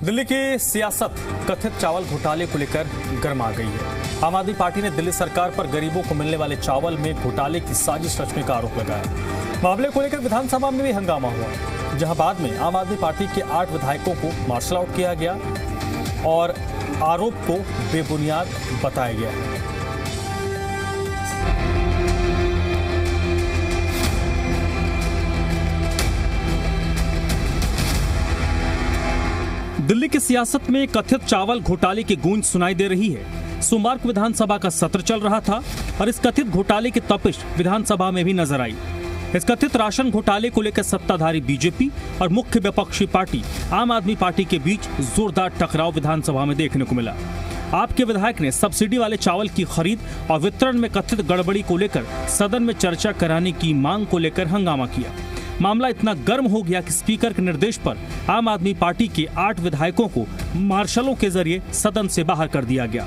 दिल्ली की सियासत कथित चावल घोटाले को लेकर गर्मा गई है। आम आदमी पार्टी ने दिल्ली सरकार पर गरीबों को मिलने वाले चावल में घोटाले की साजिश रचने का आरोप लगाया। मामले को लेकर विधानसभा में भी हंगामा हुआ, जहां बाद में आम आदमी पार्टी के 8 विधायकों को मार्शल आउट किया गया और आरोप को बेबुनियाद बताया गया है। दिल्ली की सियासत में कथित चावल घोटाले की गूंज सुनाई दे रही है। सोमवार को विधानसभा का सत्र चल रहा था और इस कथित घोटाले की तपिश विधानसभा में भी नजर आई। इस कथित राशन घोटाले को लेकर सत्ताधारी बीजेपी और मुख्य विपक्षी पार्टी आम आदमी पार्टी के बीच जोरदार टकराव विधानसभा में देखने को मिला। आपके विधायक ने सब्सिडी वाले चावल की खरीद और वितरण में कथित गड़बड़ी को लेकर सदन में चर्चा कराने की मांग को लेकर हंगामा किया। मामला इतना गर्म हो गया कि स्पीकर के निर्देश पर आम आदमी पार्टी के 8 विधायकों को मार्शलों के जरिए सदन से बाहर कर दिया गया।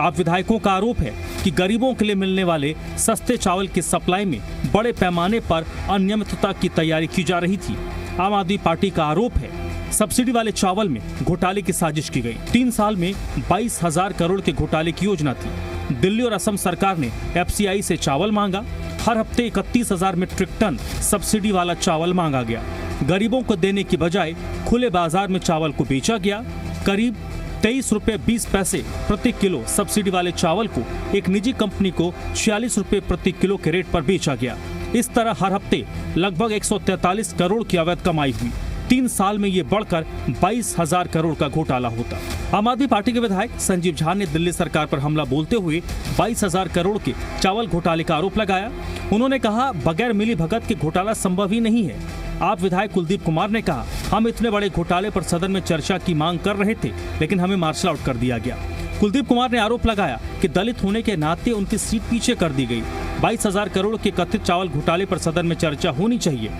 आप विधायकों का आरोप है कि गरीबों के लिए मिलने वाले सस्ते चावल की सप्लाई में बड़े पैमाने पर अनियमितता की तैयारी की जा रही थी। आम आदमी पार्टी का आरोप है सब्सिडी वाले चावल में घोटाले की साजिश की गई। 3 साल में 22,000 करोड़ के घोटाले की योजना थी। दिल्ली और असम सरकार ने FCI से चावल मांगा। हर हफ्ते 31,000 मीट्रिक टन सब्सिडी वाला चावल मांगा गया। गरीबों को देने की बजाय खुले बाजार में चावल को बेचा गया। करीब 23 रुपये 20 पैसे प्रति किलो सब्सिडी वाले चावल को एक निजी कंपनी को 46 रुपये प्रति किलो के रेट पर बेचा गया। इस तरह हर हफ्ते लगभग 143 करोड़ की अवैध कमाई हुई। 3 साल में ये बढ़कर 22,000 करोड़ का घोटाला होता। आम आदमी पार्टी के विधायक संजीव झा ने दिल्ली सरकार पर हमला बोलते हुए 22,000 करोड़ के चावल घोटाले का आरोप लगाया। उन्होंने कहा, बगैर मिली भगत के घोटाला संभव ही नहीं है। आप विधायक कुलदीप कुमार ने कहा, हम इतने बड़े घोटाले पर सदन में चर्चा की मांग कर रहे थे, लेकिन हमें मार्शल आउट कर दिया गया। कुलदीप कुमार ने आरोप लगाया कि दलित होने के नाते उनकी सीट पीछे कर दी गई। 22,000 करोड़ के कथित चावल घोटाले पर सदन में चर्चा होनी चाहिए।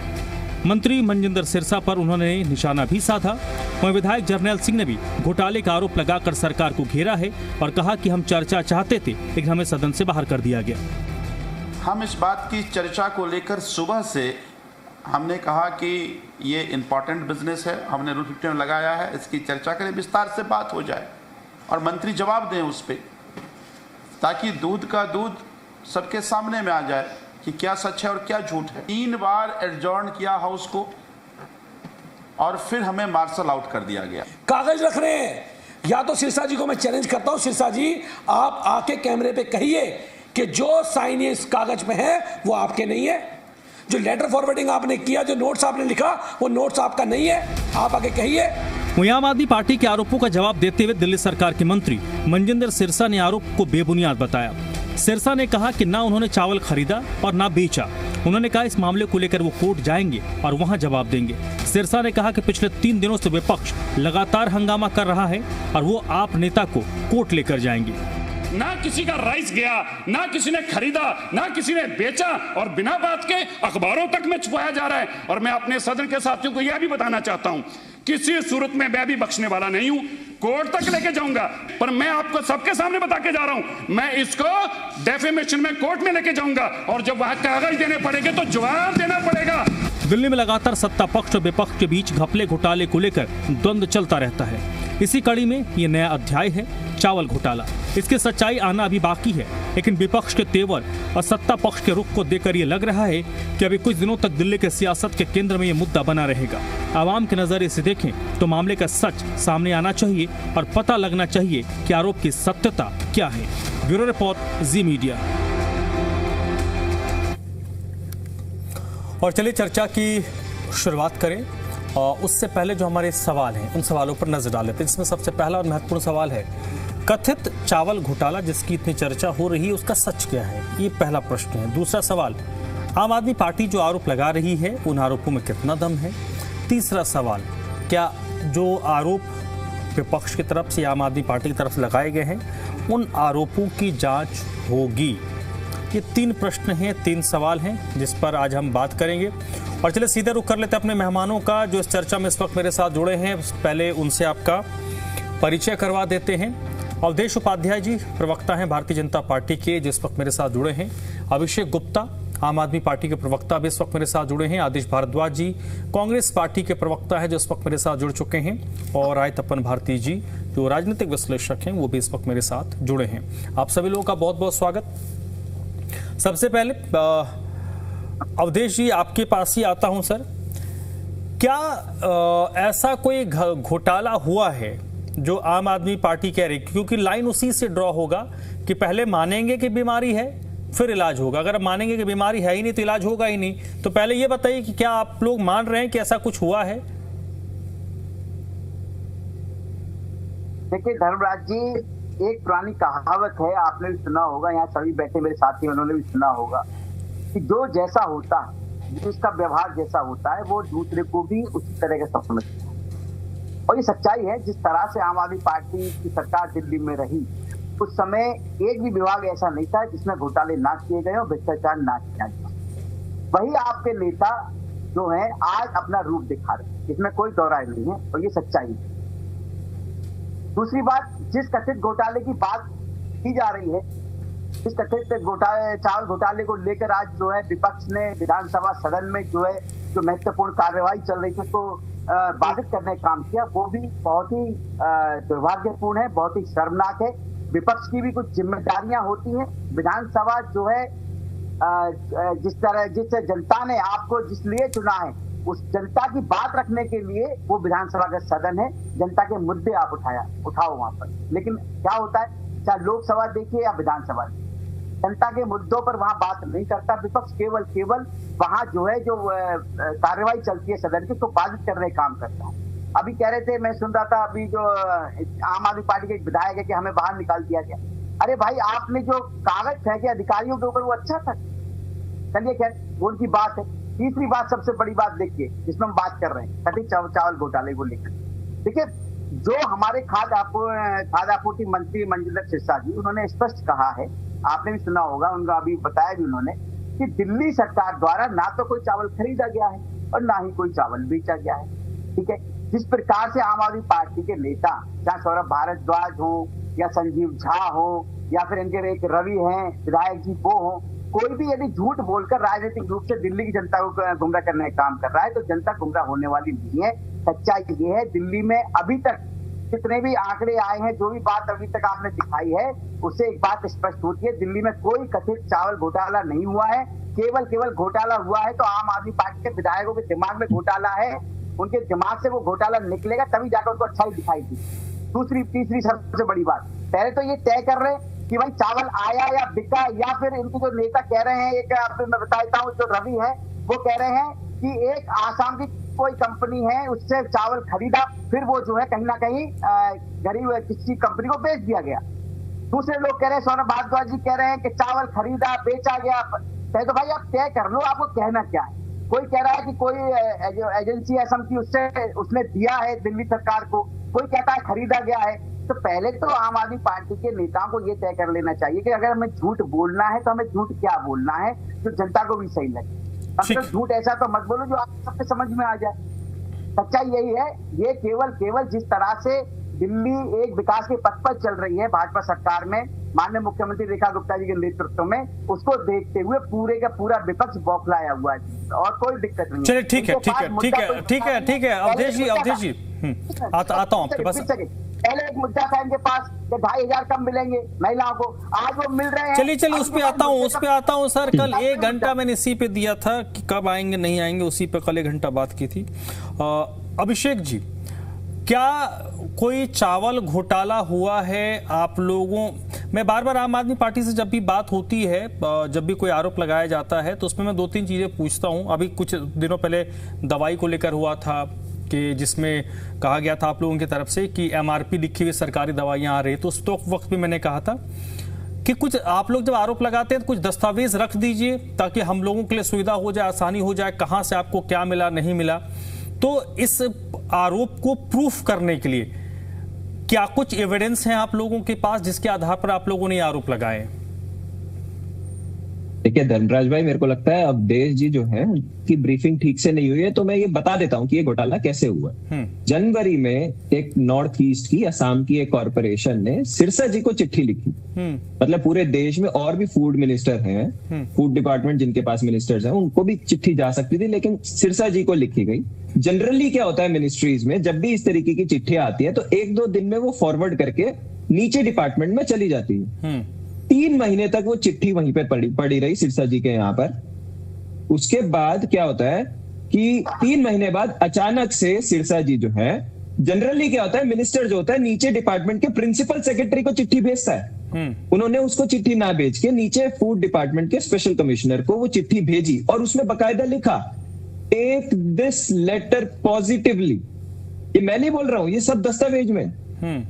मंत्री मनजिंदर सिरसा पर उन्होंने निशाना भी साधा। वहीं विधायक जरनैल सिंह ने भी घोटाले का आरोप लगाकर सरकार को घेरा है और कहा कि हम चर्चा चाहते थे, लेकिन हमें सदन से बाहर कर दिया गया। हम इस बात की चर्चा को लेकर सुबह से हमने कहा कि ये इम्पोर्टेंट बिजनेस है, हमने रूल 50 में लगाया है, इसकी चर्चा करें, विस्तार से बात हो जाए और मंत्री जवाब दें उस पर, ताकि दूध का दूध सबके सामने में आ जाए कि क्या सच है और क्या झूठ है। 3 बार एडजॉर्न किया हाउस को और फिर हमें मार्शल आउट कर दिया गया। कागज रख रहे हैं, या तो सिरसा जी को मैं चैलेंज करता हूं, सिरसा जी आप आके कैमरे पे कहिए कि जो साइन इस कागज पे है वो आपके नहीं है। जो लेटर फॉरवर्डिंग आपने किया, जो नोट्स आपने लिखा, वो नोट्स आपका नहीं है, आप आके कहिए। वहीं आम आदमी पार्टी के आरोपों का जवाब देते हुए दिल्ली सरकार के मंत्री मनजिंदर सिरसा ने आरोप को बेबुनियाद बताया। सिरसा ने कहा कि ना उन्होंने चावल खरीदा और ना बेचा। उन्होंने कहा इस मामले को लेकर वो कोर्ट जाएंगे और वहां जवाब देंगे। सिरसा ने कहा कि पिछले 3 दिनों से विपक्ष लगातार हंगामा कर रहा है और वो आप नेता को कोर्ट लेकर जाएंगे। ना किसी का राइस गया, ना किसी ने खरीदा, ना किसी ने बेचा और बिना बात के अखबारों तक में छुपाया जा रहा है। और मैं अपने सदन के साथियों को यह भी बताना चाहता हूं, किसी सूरत में मैं भी बख्शने वाला नहीं हूं, कोर्ट तक लेके जाऊंगा। पर मैं आपको सबके सामने बता के जा रहा हूं, मैं इसको डेफेमेशन में कोर्ट में लेके जाऊंगा और जब वहां कागज देने पड़ेंगे तो जवाब देना पड़ेगा। दिल्ली में लगातार सत्ता पक्ष और विपक्ष के बीच घपले घोटाले को लेकर द्वंद्व चलता रहता है। इसी कड़ी में ये नया अध्याय है चावल घोटाला। इसकी सच्चाई आना अभी बाकी है, लेकिन विपक्ष के तेवर और सत्ता पक्ष के रुख को देखकर ये लग रहा है कि अभी कुछ दिनों तक दिल्ली के सियासत के केंद्र में ये मुद्दा बना रहेगा। आवाम के नजरिए से देखें तो मामले का सच सामने आना चाहिए और पता लगना चाहिए कि आरोप की सत्यता क्या है। ब्यूरो रिपोर्ट, जी मीडिया। और चलिए चर्चा की शुरुआत करें और उससे पहले जो हमारे सवाल हैं उन सवालों पर नजर डाल लेते हैं। इसमें सबसे पहला और महत्वपूर्ण सवाल है, कथित चावल घोटाला जिसकी इतनी चर्चा हो रही है उसका सच क्या है, ये पहला प्रश्न है। दूसरा सवाल, आम आदमी पार्टी जो आरोप लगा रही है उन आरोपों में कितना दम है। तीसरा सवाल, क्या जो आरोप विपक्ष की तरफ से आम आदमी पार्टी की तरफ से लगाए गए हैं उन आरोपों की जांच होगी। ये 3 प्रश्न हैं, 3 सवाल हैं जिस पर आज हम बात करेंगे। और चलिए सीधे रुख कर लेते हैं अपने मेहमानों का जो इस चर्चा में इस वक्त मेरे साथ जुड़े हैं। पहले उनसे आपका परिचय करवा देते हैं। अवधेश उपाध्याय जी प्रवक्ता हैं भारतीय जनता पार्टी के, जिस वक्त मेरे साथ जुड़े हैं। अभिषेक गुप्ता आम आदमी पार्टी के प्रवक्ता भी इस वक्त मेरे साथ जुड़े हैं। आदिश भारद्वाज जी कांग्रेस पार्टी के प्रवक्ता है जो इस वक्त मेरे साथ जुड़ चुके हैं, और राय तपन भारती जी जो राजनीतिक विश्लेषक हैं वो भी इस वक्त मेरे साथ जुड़े हैं। आप सभी लोगों का बहुत बहुत स्वागत। सबसे पहले अवधेश जी आपके पास ही आता हूं सर, क्या ऐसा कोई घोटाला हुआ है जो आम आदमी पार्टी कह रही, क्योंकि लाइन उसी से ड्रॉ होगा कि पहले मानेंगे कि बीमारी है फिर इलाज होगा। अगर मानेंगे कि बीमारी है ही नहीं तो इलाज होगा ही नहीं। तो पहले ये बताइए कि क्या आप लोग मान रहे हैं कि ऐसा कुछ हुआ है? देखिए धर्मराज जी, एक पुरानी कहावत है, आपने भी सुना होगा, यहाँ सभी बैठे मेरे साथी उन्होंने भी सुना होगा कि जो जैसा होता है, जिसका व्यवहार जैसा होता है, वो दूसरे को भी उसी तरह का समझता है। और ये सच्चाई है। जिस तरह से आम आदमी पार्टी की सरकार दिल्ली में रही, उस समय एक भी विभाग ऐसा नहीं था जिसमें घोटाले ना किए गए और भ्रष्टाचार ना किया गया। वही आपके नेता जो हैं आज अपना रूप दिखा रहे हैं, इसमें कोई दो राय नहीं है, और ये सच्चाई है। दूसरी बात, जिस कथित घोटाले की बात की जा रही है, इस कथित घोटाले, चावल घोटाले को लेकर आज जो है विपक्ष ने विधानसभा सदन में जो है जो महत्वपूर्ण कार्यवाही चल रही थी उसको बाधित करने का काम किया, वो भी बहुत ही दुर्भाग्यपूर्ण है, बहुत ही शर्मनाक है। विपक्ष की भी कुछ जिम्मेदारियां होती हैं। विधानसभा जो है जिस जनता ने आपको जिस लिए चुना है, उस जनता की बात रखने के लिए वो विधानसभा का सदन है। जनता के मुद्दे आप उठाओ वहां पर। लेकिन क्या होता है, चाहे लोकसभा देखिए या विधानसभा, जनता के मुद्दों पर वहां बात नहीं करता विपक्ष। केवल वहां जो है जो कार्यवाही चलती है सदन की, उसको बाधित करने का काम करता है। अभी कह रहे थे, मैं सुन रहा था अभी जो आम आदमी पार्टी के विधायक है कि हमें बाहर निकाल दिया गया। अरे भाई, आपने जो कागज फेंके अधिकारियों के ऊपर वो अच्छा था, चलिए खैर वो उनकी बात है। तीसरी बात, सबसे बड़ी बात देखिए जिसमें हम बात कर रहे हैं कथित चावल घोटाले को लेकर। देखिए, जो हमारे खाद्य आपूर्ति मंत्री मंजुलत सिरसा जी, उन्होंने स्पष्ट कहा है, आपने भी सुना होगा, उनका अभी बताया भी उन्होंने, कि दिल्ली सरकार द्वारा ना तो कोई चावल खरीदा गया है और ना ही कोई चावल बेचा गया है। ठीक है, जिस प्रकार से आम आदमी पार्टी के नेता, चाहे सौरभ भारद्वाज हो या संजीव झा हो या फिर इनके एक रवि हैं विधायक जी, वो हो, कोई भी यदि झूठ बोलकर राजनीतिक रूप से दिल्ली की जनता को गुमराह करने का काम कर रहा है तो जनता गुमराह होने वाली नहीं है। सच्चाई ये है, दिल्ली में अभी तक जितने भी आंकड़े आए हैं, जो भी बात अभी तक आपने दिखाई है, उससे एक बात स्पष्ट होती है, दिल्ली में कोई कथित चावल घोटाला नहीं हुआ है। केवल घोटाला हुआ है तो आम आदमी पार्टी के विधायकों के दिमाग में घोटाला है, उनके दिमाग से वो घोटाला निकलेगा तभी जाकर उनको अच्छाई दिखाई दी। तीसरी सबसे बड़ी बात, पहले तो ये तय कर रहे कि भाई चावल आया या बिका, या फिर इनके जो नेता कह रहे हैं, एक आपको मैं बताता हूँ, जो रवि है वो कह रहे हैं कि एक आसाम की कोई कंपनी है उससे चावल खरीदा, फिर वो जो है कहीं ना कहीं गरीब किसी कंपनी को बेच दिया गया। दूसरे लोग कह रहे हैं, सौरभ भारद्वाज जी कह रहे हैं कि चावल खरीदा बेचा गया। पहले तो भाई आप तय कर लो, आपको कहना क्या है। कोई कह रहा है कि कोई एजेंसी असम की उसने दिया है दिल्ली सरकार को, कोई कहता है खरीदा गया है। तो पहले तो आम आदमी पार्टी के नेताओं को ये तय कर लेना चाहिए कि अगर हमें झूठ बोलना है तो हमें झूठ क्या बोलना है जो जनता को भी सही लगे। मतलब झूठ ऐसा तो मत बोलो जो आप सबके समझ में आ जाए। सच्चाई यही है। ये केवल जिस तरह से दिल्ली एक विकास के पथ पर चल रही है भाजपा सरकार में, माननीय मुख्यमंत्री रेखा गुप्ता जी के नेतृत्व में, उसको देखते हुए पूरे का पूरा विपक्ष बौखलाया हुआ है और कोई दिक्कत नहीं। चलिए ठीक है अवधेश जी आता हूँ आपके पास। पहले एक मुद्दा था इनके पास कि 2,500 कम मिलेंगे महिलाओं को, आज वो मिल रहे हैं। चलिए उस पे आता हूँ सर। कल 1 घंटा मैंने इसी पे दिया था कि कब आएंगे नहीं आएंगे, उसी पे कल 1 घंटा बात की थी। अभिषेक जी, क्या कोई चावल घोटाला हुआ है आप लोगों? मैं बार आम आदमी पार्टी से जब भी बात होती है, जब भी कोई आरोप लगाया जाता है तो उसमें मैं 2-3 चीजें पूछता हूं। अभी कुछ दिनों पहले दवाई को लेकर हुआ था कि जिसमें कहा गया था आप लोगों की तरफ से कि MRP लिखी हुई सरकारी दवाइयां आ रही, तो उस वक्त भी मैंने कहा था कि कुछ आप लोग जब आरोप लगाते हैं तो कुछ दस्तावेज रख दीजिए ताकि हम लोगों के लिए सुविधा हो जाए, आसानी हो जाए, कहां से आपको क्या मिला नहीं मिला। तो इस आरोप को प्रूफ करने के लिए क्या कुछ एविडेंस हैं आप लोगों के पास जिसके आधार पर आप लोगों ने आरोप लगाए? देखिए धर्मराज भाई, मेरे को लगता है अवधेश जी जो है उनकी ब्रीफिंग ठीक से नहीं हुई है, तो मैं ये बता देता हूँ कि ये घोटाला कैसे हुआ। जनवरी में एक नॉर्थ ईस्ट की, असम की एक कॉरपोरेशन ने सिरसा जी को चिट्ठी लिखी। मतलब पूरे देश में और भी फूड मिनिस्टर हैं, फूड डिपार्टमेंट जिनके पास मिनिस्टर्स हैं, उनको भी चिट्ठी जा सकती थी, लेकिन सिरसा जी को लिखी गई। जनरली क्या होता है मिनिस्ट्रीज में, जब भी इस तरीके की चिट्ठी आती है तो 1-2 दिन में वो फॉरवर्ड करके नीचे डिपार्टमेंट में चली जाती है। 3 महीने तक वो चिट्ठी वहीं पे पड़ी रही सिरसा जी के यहाँ पर। उसके बाद क्या होता है कि 3 महीने बाद अचानक से सिरसा जी जो है, जनरली क्या होता है मिनिस्टर जो होता है नीचे डिपार्टमेंट के प्रिंसिपल सेक्रेटरी को चिट्ठी भेजता है। उन्होंने उसको चिट्ठी ना भेज के नीचे फूड डिपार्टमेंट के स्पेशल कमिश्नर को वो चिट्ठी भेजी और उसमें बकायदा लिखा, टेक दिस लेटर पॉजिटिवली। ये मैं नहीं बोल रहा हूं, ये सब दस्तावेज में।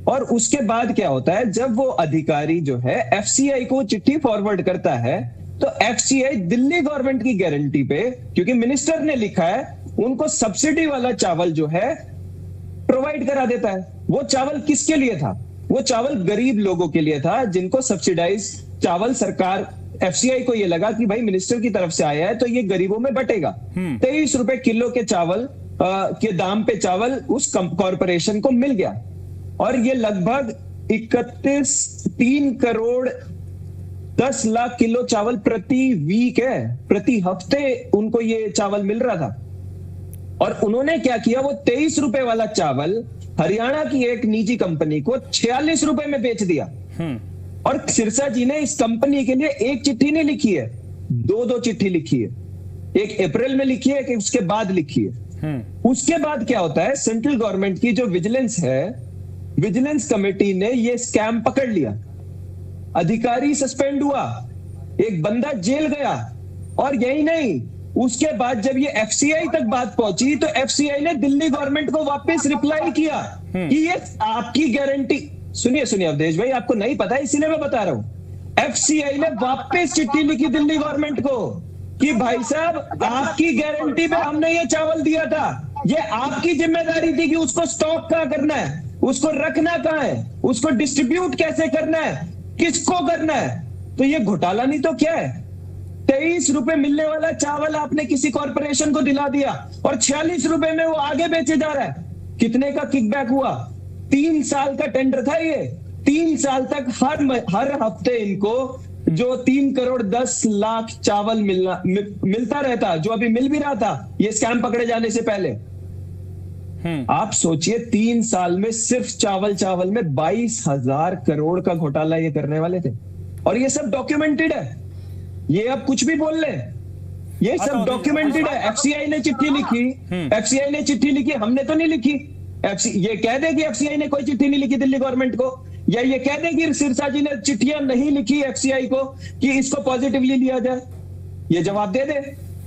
और उसके बाद क्या होता है, जब वो अधिकारी जो है एफसीआई को चिट्ठी फॉरवर्ड करता है, तो एफसीआई दिल्ली गवर्नमेंट की गारंटी पे, क्योंकि मिनिस्टर ने लिखा है, उनको सब्सिडी वाला चावल जो है प्रोवाइड करा देता है। वो चावल किसके लिए था? वो चावल गरीब लोगों के लिए था, जिनको सब्सिडाइज चावल सरकार, एफसीआई को ये लगा कि भाई मिनिस्टर की तरफ से आया है तो ये गरीबों में बटेगा। 23 रुपए किलो के चावल के दाम पे चावल उस कॉरपोरेशन को मिल गया। और ये लगभग 3 करोड़ 10 लाख किलो चावल प्रति वीक है, प्रति हफ्ते उनको ये चावल मिल रहा था। और उन्होंने क्या किया, वो 23 रुपए वाला चावल हरियाणा की एक निजी कंपनी को 46 रुपए में बेच दिया। और सिरसा जी ने इस कंपनी के लिए एक चिट्ठी नहीं लिखी है, 2 चिट्ठी लिखी है। एक अप्रैल में लिखी है, एक उसके बाद लिखी है। उसके बाद क्या होता है, सेंट्रल गवर्नमेंट की जो विजिलेंस है, विजिलेंस कमेटी ने ये स्कैम पकड़ लिया, अधिकारी सस्पेंड हुआ, एक बंदा जेल गया। और यही नहीं, उसके बाद जब ये एफसीआई तक बात पहुंची तो एफसीआई ने दिल्ली गवर्नमेंट को वापस रिप्लाई किया कि ये आपकी गारंटी। सुनिए अवधेश भाई, आपको नहीं पता इसीलिए मैं बता रहा हूं। एफसीआई ने वापस चिट्ठी लिखी दिल्ली गवर्नमेंट को कि भाई साहब, आपकी गारंटी पे हमने ये चावल दिया था, ये आपकी जिम्मेदारी थी कि उसको स्टॉक कहां करना है, उसको रखना कहां है, उसको डिस्ट्रीब्यूट कैसे करना है, किसको करना है। तो ये घोटाला नहीं तो क्या है? 23 रुपए मिलने वाला चावल आपने किसी कॉर्पोरेशन को दिला दिया और 46 रुपए में वो आगे बेचे जा रहा है। कितने का किकबैक हुआ? 3 साल का टेंडर था ये। 3 साल तक हर हफ्ते इनको जो 3 करोड़ 10 लाख चावल मिलता रहता, जो अभी मिल भी रहा था ये स्कैम पकड़े जाने से पहले। आप सोचिए 3 साल में सिर्फ चावल में 22,000 करोड़ का घोटाला ये करने वाले थे। और ये सब डॉक्यूमेंटेड है, ये अब कुछ भी बोल ले, ये सब डॉक्यूमेंटेड है। एफसीआई ने चिट्ठी लिखी, एफसीआई ने चिट्ठी लिखी, हमने तो नहीं लिखी। ये कह दे कि एफसीआई ने कोई चिट्ठी नहीं लिखी दिल्ली गवर्नमेंट को, या ये कह दे कि सिरसा जी ने चिट्ठियां नहीं लिखी एफसीआई को कि इसको पॉजिटिवली लिया जाए, ये जवाब दे दे।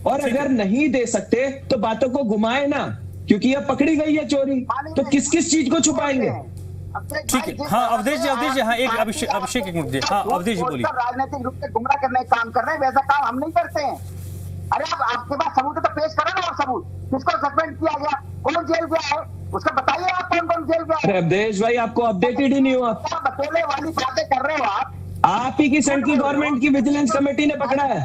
और अगर नहीं दे सकते तो बातों को घुमाए ना, क्योंकि अब पकड़ी गई है चोरी, तो किस किस चीज को छुपाएंगे? ठीक है। हाँ अवधेश जी, हाँ एक अभिषेक एक मिनट। हाँ अवधेश जी बोलिए। राजनीतिक रूप से गुमराह करने का काम कर रहे हैं, वैसा काम हम नहीं करते हैं। अरे आपके पास सबूत तो पेश करो ना, और सबूत किसको सस्पेंड किया गया, कौन जेल गया है, उसका बताइए आप, कौन जेल गया है। अवधेश भाई, आपको अपडेटेड ही नहीं हुआ, बतौले वाली बातें कर रहे हो आप ही की सेंट्रल गवर्नमेंट की विजिलेंस कमेटी ने पकड़ा है।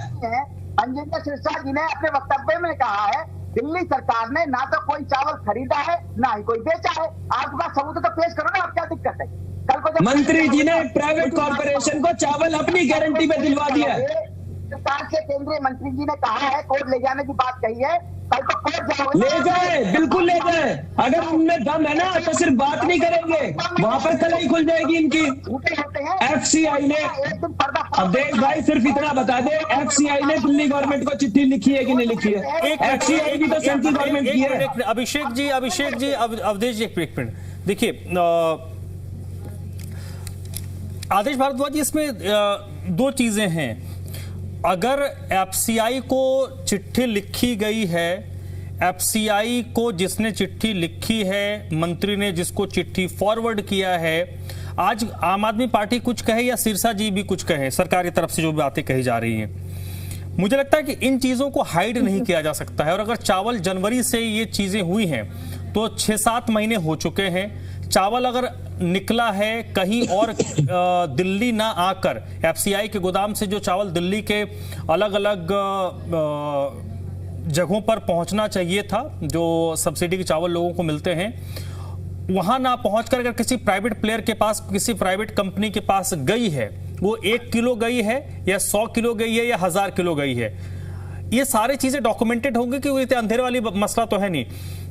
अंजना सिरसा जी ने अपने वक्तव्य में कहा है, दिल्ली सरकार ने ना तो कोई चावल खरीदा है ना ही कोई बेचा है। आपके पास सबूत तो पेश करो ना, आप क्या दिक्कत है? कल को मंत्री जी ने प्राइवेट कॉर्पोरेशन को चावल अपनी गारंटी पे दिलवा दिया है। सरकार से केंद्रीय मंत्री जी ने कहा है, कोर्ट ले जाने की बात कही है, कल को कोर्ट जाओगे, ले जाए, बिल्कुल ले जाए। अगर उनमें दम है ना तो सिर्फ बात नहीं करेंगे, वहां पर कलाई खुल जाएगी इनकी। एफसीआई ने, अवधेश भाई सिर्फ इतना बता दे, एफसीआई ने दिल्ली गवर्नमेंट को चिट्ठी लिखी है कि नहीं लिखी है? एफसीआई भी तो सेंट्रल गवर्नमेंट की है। अभिषेक जी, अवधेश जी एक मिनट देखिए, आदेश भारद्वाज, इसमें 2 चीजें हैं। अगर एफसीआई को चिट्ठी लिखी गई है, एफसीआई को जिसने चिट्ठी लिखी है, मंत्री ने जिसको चिट्ठी फॉरवर्ड किया है, आज आम आदमी पार्टी कुछ कहे या सिरसा जी भी कुछ कहे, सरकार की तरफ से जो बातें कही जा रही हैं, मुझे लगता है कि इन चीजों को हाइड नहीं किया जा सकता है। और अगर चावल जनवरी से ये चीजें हुई हैं तो 6-7 महीने हो चुके हैं। चावल अगर निकला है कहीं और दिल्ली ना आकर एफसीआई के गोदाम से जो चावल दिल्ली के अलग अलग जगहों पर पहुंचना चाहिए था, जो सब्सिडी के चावल लोगों को मिलते हैं, वहां ना पहुंचकर अगर किसी प्राइवेट प्लेयर के पास, किसी प्राइवेट कंपनी के पास गई है, वो 1 किलो गई है या 100 किलो गई है या 1000 किलो गई है, ये सारी चीजें डॉक्यूमेंटेड होंगी कि वो अंधेरे वाली मसला तो है नहीं।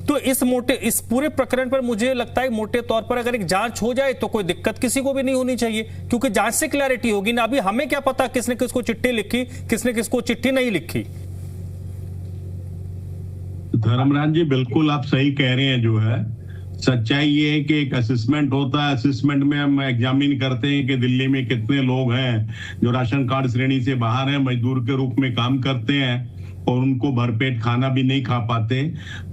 तो इस पूरे प्रकरण पर मुझे लगता है मोटे तौर पर अगर एक जांच हो जाए तो कोई दिक्कत किसी को भी नहीं होनी चाहिए, क्योंकि जांच से क्लैरिटी होगी ना। अभी हमें क्या पता किसने किसको चिट्ठी लिखी, किसने किसको चिट्ठी नहीं लिखी। धर्मराज जी बिल्कुल आप सही कह रहे हैं। जो है सच्चाई ये है कि एक असेसमेंट होता है, असेसमेंट में हम एग्जामिन करते हैं कि दिल्ली में कितने लोग हैं जो राशन कार्ड श्रेणी से बाहर हैं, मजदूर के रूप में काम करते हैं और उनको भरपेट खाना भी नहीं खा पाते।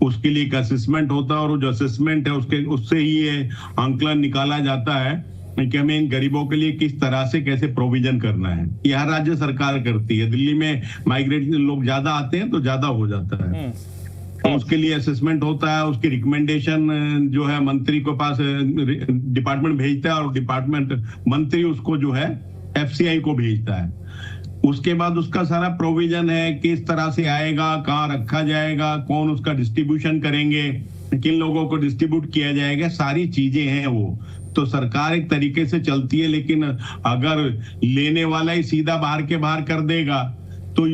उसके लिए एक असेसमेंट होता है और जो असेसमेंट है उससे ही ये आंकलन निकाला जाता है कि हमें इन गरीबों के लिए किस तरह से कैसे प्रोविजन करना है। यह राज्य सरकार करती है। दिल्ली में माइग्रेट लोग ज्यादा आते हैं तो ज्यादा हो जाता है, तो उसके लिए असेसमेंट होता है। उसकी रिकमेंडेशन जो है मंत्री के पास डिपार्टमेंट भेजता है और डिपार्टमेंट मंत्री उसको जो है एफसीआई को भेजता है। उसके बाद उसका सारा प्रोविजन है, किस तरह से आएगा, कहाँ रखा जाएगा, कौन उसका डिस्ट्रीब्यूशन करेंगे, किन लोगों को डिस्ट्रीब्यूट किया जाएगा, सारी चीजें हैं। वो तो सरकार एक तरीके से चलती है, लेकिन अगर लेने वाला ही सीधा बाहर के बाहर कर देगा तो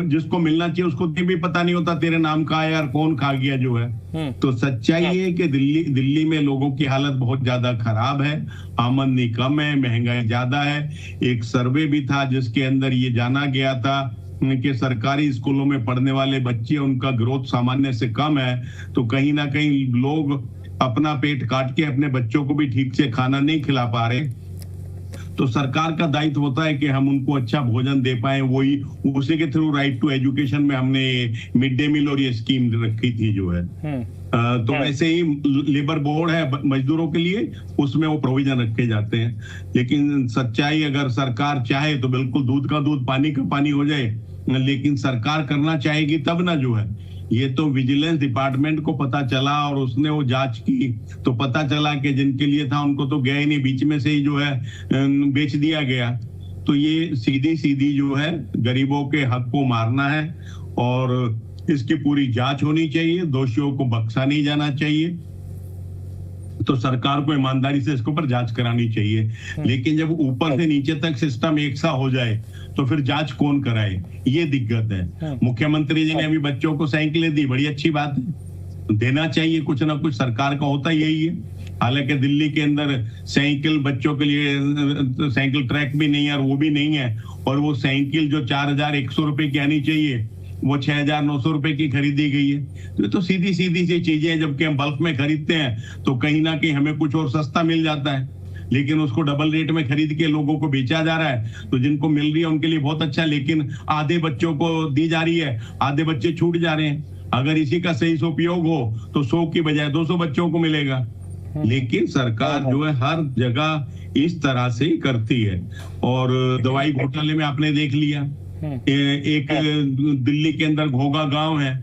जिसको मिलना चाहिए उसको भी पता नहीं होता तेरे नाम का है यार, कौन खा गया जो है। तो सच्चाई है कि दिल्ली में लोगों की हालत बहुत ज्यादा खराब है, आमदनी कम है, महंगाई ज्यादा है। एक सर्वे भी था जिसके अंदर ये जाना गया था कि सरकारी स्कूलों में पढ़ने वाले बच्चे, उनका ग्रोथ सामान्य से कम है, तो कहीं ना कहीं लोग अपना पेट काट के अपने बच्चों को भी ठीक से खाना नहीं खिला पा रहे। तो सरकार का दायित्व होता है कि हम उनको अच्छा भोजन दे पाए। वही उसी के थ्रू राइट टू एजुकेशन में हमने मिड डे मील और ये स्कीम रखी थी जो है। तो वैसे ही लेबर बोर्ड है मजदूरों के लिए, उसमें वो प्रोविजन रखे जाते हैं। लेकिन सच्चाई अगर सरकार चाहे तो बिल्कुल दूध का दूध पानी का पानी हो जाए, लेकिन सरकार करना चाहेगी तब ना जो है। ये तो विजिलेंस डिपार्टमेंट को पता चला और उसने वो जांच की तो पता चला कि जिनके लिए था उनको तो गया ही नहीं, बीच में से ही जो है बेच दिया गया। तो ये सीधी सीधी जो है गरीबों के हक को मारना है और इसकी पूरी जांच होनी चाहिए, दोषियों को बख्शा नहीं जाना चाहिए। तो सरकार को ईमानदारी से इसके ऊपर जांच करानी चाहिए। लेकिन जब ऊपर से नीचे तक सिस्टम एक सा हो जाए तो फिर जांच कौन कराए, ये दिक्कत है। मुख्यमंत्री जी ने अभी बच्चों को साइकिलें दी, बड़ी अच्छी बात है, देना चाहिए कुछ ना कुछ, सरकार का होता यही है। हालांकि दिल्ली के अंदर साइकिल बच्चों के लिए साइकिल ट्रैक भी नहीं है और वो भी नहीं है, और वो साइकिल जो 4100 रुपए की आनी चाहिए वो 6900 रुपए की खरीदी गई है। तो सीधी सीधी सी चीजें हैं। जबकि हम बल्क में खरीदते हैं तो कहीं ना कहीं हमें कुछ और सस्ता मिल जाता है, लेकिन उसको डबल रेट में खरीद के लोगों को बेचा जा रहा है। तो जिनको मिल रही है उनके लिए बहुत अच्छा, लेकिन आधे बच्चों को दी जा रही है, आधे बच्चे छूट जा रहे हैं। अगर इसी का सही से उपयोग हो तो 100 की बजाय 200 बच्चों को मिलेगा। लेकिन सरकार जो है हर जगह इस तरह से ही करती है। और दवाई घोटाले में आपने देख लिया, एक दिल्ली के अंदर घोगा गांव है,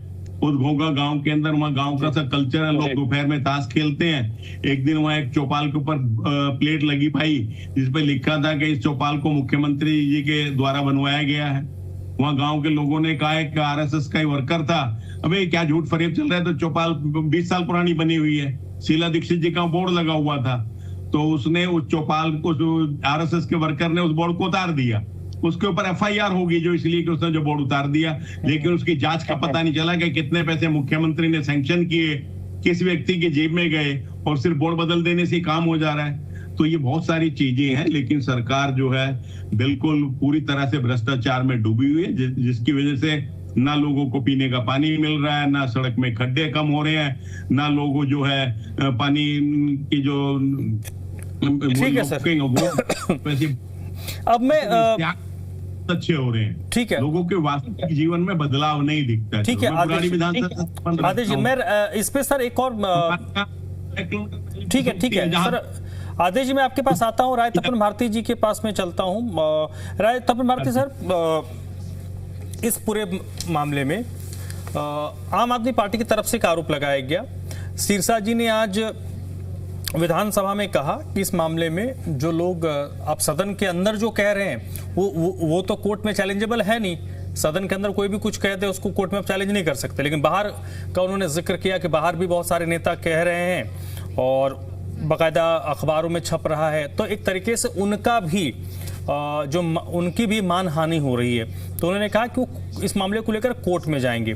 उस घोगा गांव के अंदर वहाँ गांव का सा कल्चर है, लोग दोपहर में ताश खेलते हैं। एक दिन वहाँ एक चौपाल के ऊपर प्लेट लगी पाई जिसपे लिखा था कि इस चौपाल को मुख्यमंत्री जी के द्वारा बनवाया गया है। वहाँ गांव के लोगों ने कहा है कि आरएसएस का ही वर्कर था। अबे क्या झूठ फरेब चल रहा है, तो चौपाल 20 साल पुरानी बनी हुई है, शीला दीक्षित जी का बोर्ड लगा हुआ था, तो उसने उस चौपाल को, आरएसएस के वर्कर ने उस बोर्ड को उतार दिया। उसके ऊपर एफआईआर होगी जो इसलिए कि उसने जो बोर्ड उतार दिया, लेकिन उसकी जांच का पता नहीं चला कि कितने पैसे मुख्यमंत्री ने सैंक्शन किए, किस व्यक्ति की जेब में गए, और सिर्फ बोर्ड बदल देने से काम हो जा रहा है। तो ये बहुत सारी चीजें हैं, लेकिन सरकार जो है बिल्कुल पूरी तरह से भ्रष्टाचार में डूबी हुई है, जिसकी वजह से ना लोगों को पीने का पानी मिल रहा है, ना सड़क में खड्डे कम हो रहे हैं, ना लोगों जो है पानी की जो ठीक है सर। अब मैं अच्छे हो रहे हैं, ठीक है, लोगों के वास्तविक जीवन में बदलाव नहीं दिखता है। ठीक है आदेश जी, मैं इस पे सर एक और ठीक है सर आदेश जी, मैं आपके पास आता हूँ, राय तपन भारती जी के पास में चलता हूँ। राय तपन भारती सर, इस पूरे मामले में आम आदमी पार्टी की तरफ से एक आरोप लगाया गया। सिरसा जी ने आज विधानसभा में कहा कि इस मामले में जो लोग आप सदन के अंदर जो कह रहे हैं वो तो कोर्ट में चैलेंजेबल है नहीं। सदन के अंदर कोई भी कुछ कह दे उसको कोर्ट में आप चैलेंज नहीं कर सकते, लेकिन बाहर का उन्होंने जिक्र किया कि बाहर भी बहुत सारे नेता कह रहे हैं और बाकायदा अखबारों में छप रहा है, तो एक तरीके से उनका भी उनकी भी मानहानि हो रही है। तो उन्होंने कहा कि वो इस मामले को लेकर कोर्ट में जाएंगे।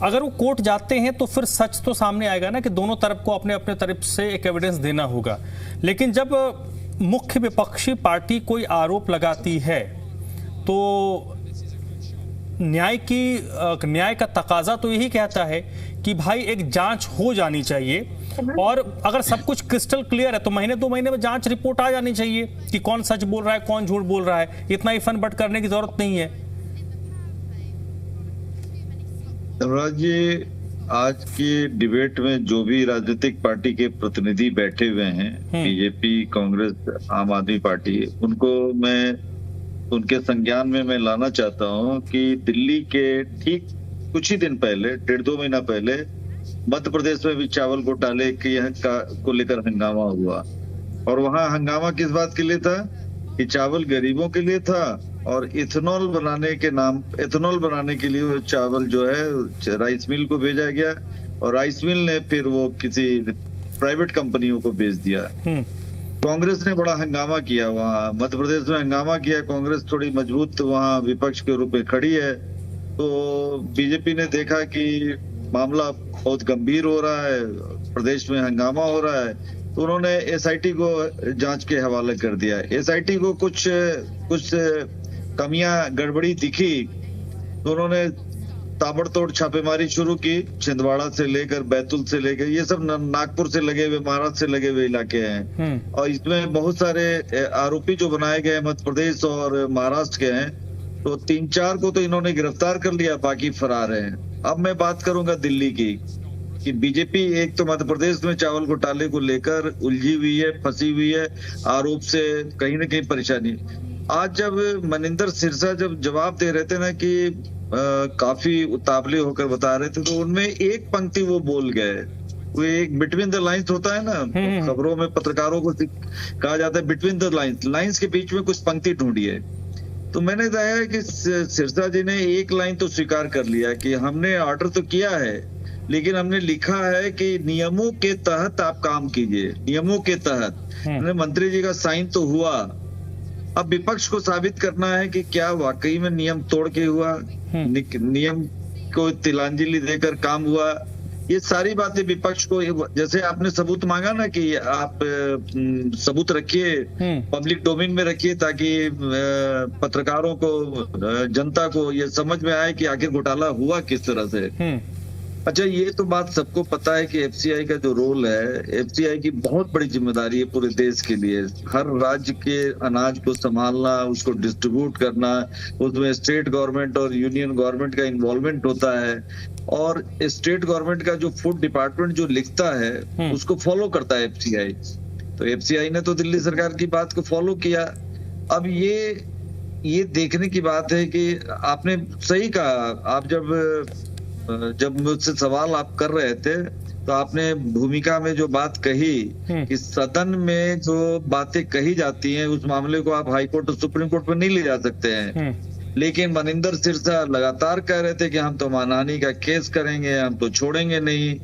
अगर वो कोर्ट जाते हैं तो फिर सच तो सामने आएगा ना कि दोनों तरफ को अपने अपने तरफ से एक एविडेंस देना होगा। लेकिन जब मुख्य विपक्षी पार्टी कोई आरोप लगाती है तो न्याय का तकाजा तो यही कहता है कि भाई एक जांच हो जानी चाहिए, और अगर सब कुछ क्रिस्टल क्लियर है तो महीने 2 महीने में जांच रिपोर्ट आ जानी चाहिए कि कौन सच बोल रहा है कौन झूठ बोल रहा है। इतना ही फन बट करने की जरूरत नहीं है। धर्मराज जी, आज की डिबेट में जो भी राजनीतिक पार्टी के प्रतिनिधि बैठे हुए हैं, बीजेपी, कांग्रेस, आम आदमी पार्टी, उनको मैं उनके संज्ञान में मैं लाना चाहता हूं कि दिल्ली के ठीक कुछ ही दिन पहले, 1.5-2 महीना पहले, मध्य प्रदेश में भी चावल घोटाले को लेकर हंगामा हुआ। और वहां हंगामा किस बात के लिए था कि चावल गरीबों के लिए था, और इथेनॉल बनाने के लिए वो चावल जो है राइस मिल को भेजा गया, और राइस मिल ने फिर वो किसी प्राइवेट कंपनियों को बेच दिया। कांग्रेस ने बड़ा हंगामा किया, वहाँ मध्य प्रदेश में हंगामा किया। कांग्रेस थोड़ी मजबूत वहाँ विपक्ष के रूप में खड़ी है। तो बीजेपी ने देखा कि मामला बहुत गंभीर हो रहा है, प्रदेश में हंगामा हो रहा है, तो उन्होंने एसआईटी को जांच के हवाले कर दिया। एसआईटी को कुछ कमियां गड़बड़ी दिखी तो उन्होंने ताबड़तोड़ छापेमारी शुरू की। छिंदवाड़ा से लेकर बैतूल से लेकर, ये सब नागपुर से लगे हुए, महाराष्ट्र से लगे हुए इलाके हैं, और इसमें बहुत सारे आरोपी जो बनाए गए मध्य प्रदेश और महाराष्ट्र के हैं। तो 3-4 को तो इन्होंने गिरफ्तार कर लिया, बाकी फरार हैं। अब मैं बात करूंगा दिल्ली की, कि बीजेपी एक तो मध्य प्रदेश में चावल घोटाले को लेकर उलझी हुई है, फंसी हुई है, आरोप से कहीं ना कहीं परेशानी। आज जब मनिंदर सिरसा जब जवाब दे रहे थे ना कि काफी उतावले होकर बता रहे थे, तो उनमें एक पंक्ति वो बोल गए, वो एक बिटवीन द लाइंस होता है ना, खबरों में पत्रकारों को कहा जाता है बिटवीन द लाइंस के बीच में कुछ पंक्ति ढूंढिए। तो मैंने बताया कि सिरसा जी ने एक लाइन तो स्वीकार कर लिया कि हमने ऑर्डर तो किया है, लेकिन हमने लिखा है कि नियमों के तहत आप काम कीजिए, नियमों के तहत। मंत्री जी का साइन तो हुआ, अब विपक्ष को साबित करना है कि क्या वाकई में नियम तोड़ के हुआ, नियम को तिलांजलि देकर काम हुआ। ये सारी बातें विपक्ष को, जैसे आपने सबूत मांगा ना कि आप सबूत रखिए, पब्लिक डोमेन में रखिए, ताकि पत्रकारों को, जनता को ये समझ में आए कि आखिर घोटाला हुआ किस तरह से। अच्छा, ये तो बात सबको पता है कि एफसीआई का जो रोल है, एफसीआई की बहुत बड़ी जिम्मेदारी है पूरे देश के लिए। हर राज्य के अनाज को संभालना, उसको डिस्ट्रीब्यूट करना, उसमें स्टेट गवर्नमेंट और यूनियन गवर्नमेंट का इन्वॉल्वमेंट होता है, और स्टेट गवर्नमेंट का जो फूड डिपार्टमेंट जो लिखता है उसको फॉलो करता है एफसीआई। तो एफसीआई ने तो दिल्ली सरकार की बात को फॉलो किया। अब ये देखने की बात है कि आपने सही कहा, आप जब मुझसे सवाल आप कर रहे थे तो आपने भूमिका में जो बात कही कि सदन में जो बातें कही जाती हैं उस मामले को आप हाई कोर्ट और सुप्रीम कोर्ट में नहीं ले जा सकते हैं। लेकिन मनिंदर सिरसा लगातार कह रहे थे कि हम तो मानहानि का केस करेंगे, हम तो छोड़ेंगे नहीं।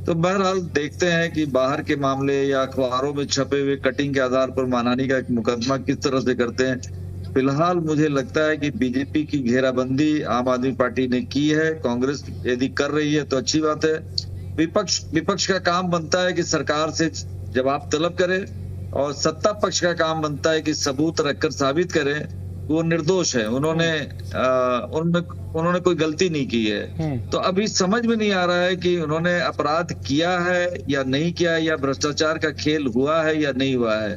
तो बहरहाल देखते हैं कि बाहर के मामले या अखबारों में छपे हुए कटिंग के आधार पर मानहानि का एक मुकदमा किस तरह से करते हैं। फिलहाल मुझे लगता है कि बीजेपी की घेराबंदी आम आदमी पार्टी ने की है, कांग्रेस यदि कर रही है तो अच्छी बात है। विपक्ष का काम बनता है कि सरकार से जवाब तलब करे, और सत्ता पक्ष का काम बनता है कि सबूत रखकर साबित करे वो निर्दोष है, उन्होंने कोई गलती नहीं की है। तो अभी समझ में नहीं आ रहा है कि उन्होंने अपराध किया है या नहीं किया है, या भ्रष्टाचार का खेल हुआ है या नहीं हुआ है।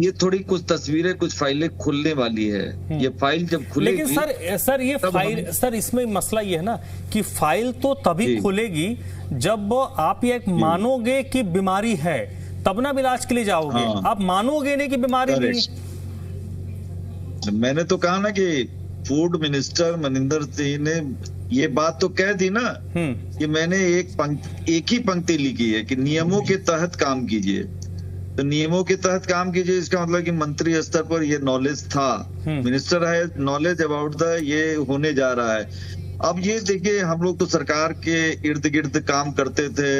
ये थोड़ी कुछ तस्वीरें, कुछ फाइलें खुलने वाली है। ये फाइल जब खुलेगी, लेकिन सर ये फाइल, सर इसमें मसला ये है ना कि फाइल तो तभी खुलेगी जब आप ये मानोगे कि बीमारी है, तब ना इलाज के लिए जाओगे। आप मानोगे नहीं कि बीमारी नहीं है। मैंने तो कहा ना कि फूड मिनिस्टर मनिंदर सिंह ने ये बात तो कह दी ना कि मैंने एक ही पंक्ति लिखी है कि नियमों के तहत काम कीजिए। तो नियमों के तहत काम कीजिए, इसका मतलब कि मंत्री स्तर पर ये नॉलेज था, मिनिस्टर है, नॉलेज अबाउट द ये होने जा रहा है। अब ये देखिए, हम लोग तो सरकार के इर्द गिर्द काम करते थे,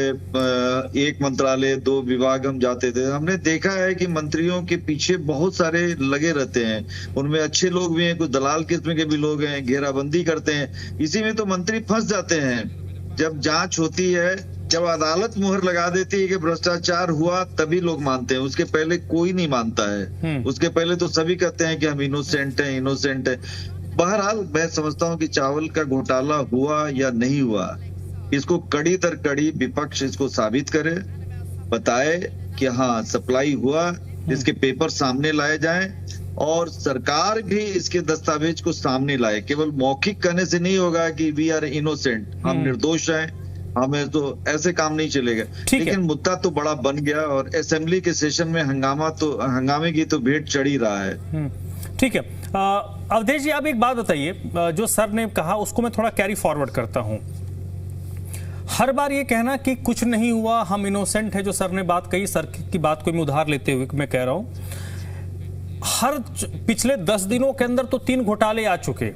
एक मंत्रालय 2 विभाग हम जाते थे, हमने देखा है कि मंत्रियों के पीछे बहुत सारे लगे रहते हैं, उनमें अच्छे लोग भी हैं, कुछ दलाल किस्म के भी लोग हैं, घेराबंदी करते हैं। इसी में तो मंत्री फंस जाते हैं। जब जांच होती है, जब अदालत मुहर लगा देती है कि भ्रष्टाचार हुआ, तभी लोग मानते हैं, उसके पहले कोई नहीं मानता है। उसके पहले तो सभी कहते हैं कि हम इनोसेंट हैं, इनोसेंट है। बहरहाल मैं समझता हूं कि चावल का घोटाला हुआ या नहीं हुआ, इसको कड़ी दर कड़ी विपक्ष इसको साबित करे, बताए कि हाँ सप्लाई हुआ, इसके पेपर सामने लाए जाएं और सरकार भी इसके दस्तावेज को सामने लाए। केवल मौखिक कहने से नहीं होगा कि वी आर इनोसेंट, हम निर्दोष हैं, हमें तो ऐसे काम नहीं चलेगा। लेकिन मुद्दा तो बड़ा बन गया और असेंबली के सेशन में हंगामे की तो भेंट चढ़ी रहा है। ठीक है, अवधेश जी आप एक बात बताइए, जो सर ने कहा उसको मैं थोड़ा कैरी फॉरवर्ड करता हूं। हर बार ये कहना कि कुछ नहीं हुआ, हम इनोसेंट है, जो सर ने बात कही, सर की बात को मैं उधार लेते हुए मैं कह रहा हूं, हर पिछले 10 दिनों के अंदर तो 3 घोटाले आ चुके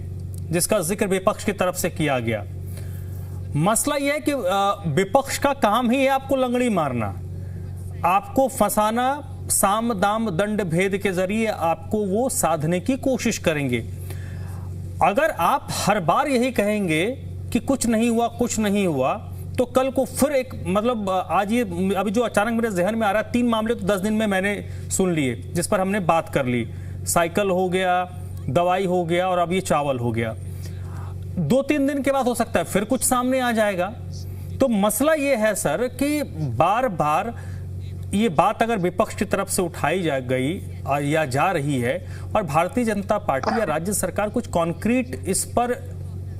जिसका जिक्र विपक्ष की तरफ से किया गया। मसला यह है कि विपक्ष का काम ही है आपको लंगड़ी मारना, आपको फंसाना, साम दाम दंड भेद के जरिए आपको वो साधने की कोशिश करेंगे। अगर आप हर बार यही कहेंगे कि कुछ नहीं हुआ, कुछ नहीं हुआ, तो कल को फिर एक मतलब आज ये अभी जो अचानक मेरे जहन में आ रहा है, 3 मामले तो 10 दिन में मैंने सुन लिए जिस पर हमने बात कर ली। साइकिल हो गया, दवाई हो गया और अब ये चावल हो गया। 2-3 दिन के बाद हो सकता है फिर कुछ सामने आ जाएगा। तो मसला ये है सर कि बार बार ये बात अगर विपक्ष की तरफ से उठाई गई या जा रही है और भारतीय जनता पार्टी या राज्य सरकार कुछ कॉन्क्रीट इस पर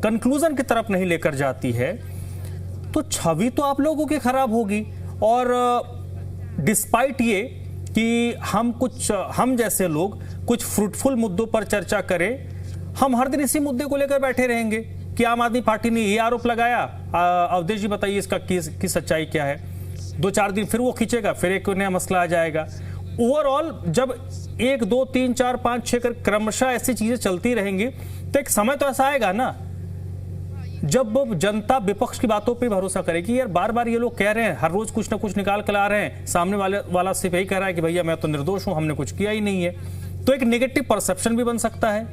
कंक्लूजन की तरफ नहीं लेकर जाती है, तो छवि तो आप लोगों की खराब होगी। और डिस्पाइट ये कि हम जैसे लोग कुछ फ्रूटफुल मुद्दों पर चर्चा करें, हम हर दिन इसी मुद्दे को लेकर बैठे रहेंगे कि आम आदमी पार्टी ने ये आरोप लगाया। अवधेश जी बताइए इसका की सच्चाई क्या है। 2-4 दिन फिर वो खींचेगा, फिर एक नया मसला आ जाएगा। ओवरऑल जब 1, 2, 3, 4, 5, 6 कर क्रमशः ऐसी चीजें चलती रहेंगी तो एक समय तो ऐसा आएगा ना जब जनता विपक्ष की बातों पे भरोसा करेगी। यार बार बार ये लोग कह रहे हैं, हर रोज कुछ ना कुछ निकाल कर ला रहे हैं, सामने वाला सिर्फ यही कह रहा है कि भैया मैं तो निर्दोष हूं, हमने कुछ किया ही नहीं है। तो एक नेगेटिव परसेप्शन भी बन सकता है।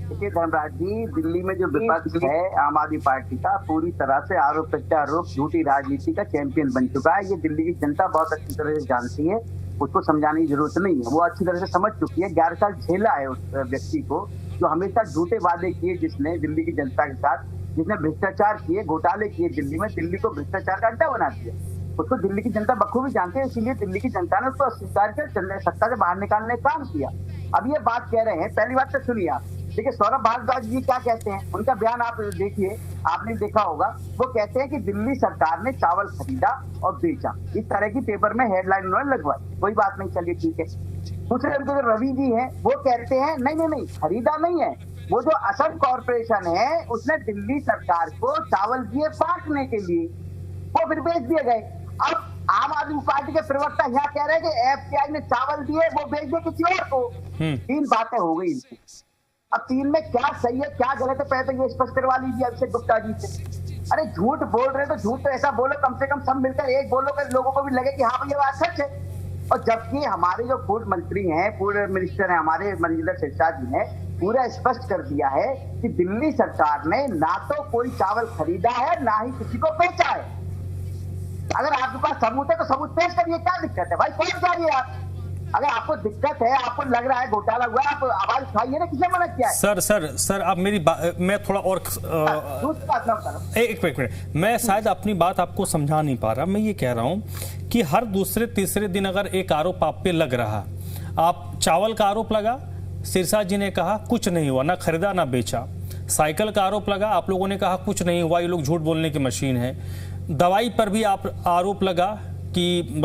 देखिए धर्मराज जी, दिल्ली में जो विपक्ष है आम आदमी पार्टी का, पूरी तरह से आरोप प्रत्यारोप झूठी राजनीति का चैंपियन बन चुका है। ये दिल्ली की जनता बहुत अच्छी तरह से जानती है, उसको समझाने की जरूरत नहीं है, वो अच्छी तरह से समझ चुकी है। 11 साल झेला है उस व्यक्ति को जो हमेशा झूठे वादे किए, जिसने दिल्ली की जनता के साथ, जिसने भ्रष्टाचार किए, घोटाले किए, दिल्ली में दिल्ली को भ्रष्टाचार का अड्डा बना दिया। उसको दिल्ली की जनता बखूबी जानती है, इसीलिए दिल्ली की जनता ने उसको स्वीकार कर सत्ता से बाहर निकालने का काम किया। अब ये बात कह रहे हैं, पहली बात तो सुनिए आप, देखिए सौरभ भारद्वाज जी क्या कहते हैं, उनका बयान आप देखिए, आपने देखा होगा, वो कहते हैं कि दिल्ली सरकार ने चावल खरीदा और बेचा, इस तरह की पेपर में हेडलाइन उन्होंने लगवाई। कोई बात नहीं, चलिए ठीक है। दूसरे जो रवि जी हैं वो कहते हैं नहीं खरीदा नहीं है, वो जो असम कॉर्पोरेशन है उसने दिल्ली सरकार को चावल दिए बांटने के लिए, वो फिर बेच दिए गए। अब आम आदमी पार्टी के प्रवक्ता यहाँ कह रहे हैं कि एफसीआई ने चावल दिए, वो बेच दिए किसी और को। 3 बातें हो गई इनकी। अब 3 में क्या सही है क्या गलत है, पहले तो ये स्पष्ट करवा लीजिए अभिषेक गुप्ता जी से। अरे झूठ बोल रहे तो झूठ तो ऐसा बोलो, कम से कम सब मिलकर एक बोलो कि लोगों को भी लगे कि हाँ भैया बात सच है। और जबकि हमारे जो फूड मंत्री हैं, फूड मिनिस्टर हैं हमारे मनिंदर सिरसा जी ने पूरा स्पष्ट कर दिया है कि दिल्ली सरकार ने ना तो कोई चावल खरीदा है ना ही किसी को बेचा है। अगर आपके पास सबूत है तो सबूत पेश करिए, क्या दिक्कत है भाई, कौन जा रही है आप? अगर आपको दिक्कत है, आपको लग रहा है घोटाला हुआ, आप आवाज उठाइए ना, किसने मना किया है? सर आप मेरी मैं थोड़ा और एक मिनट, मैं शायद अपनी बात आपको समझा नहीं पा रहा। मैं ये कह रहा हूं कि हर दूसरे तीसरे दिन अगर एक आरोप आप पे लग रहा, आप चावल का आरोप लगा, सिरसा जी ने कहा कुछ नहीं हुआ, ना खरीदा ना बेचा। साइकिल का आरोप लगा, आप लोगों ने कहा कुछ नहीं हुआ, ये लोग झूठ बोलने की मशीन है। दवाई पर भी आप आरोप लगा कि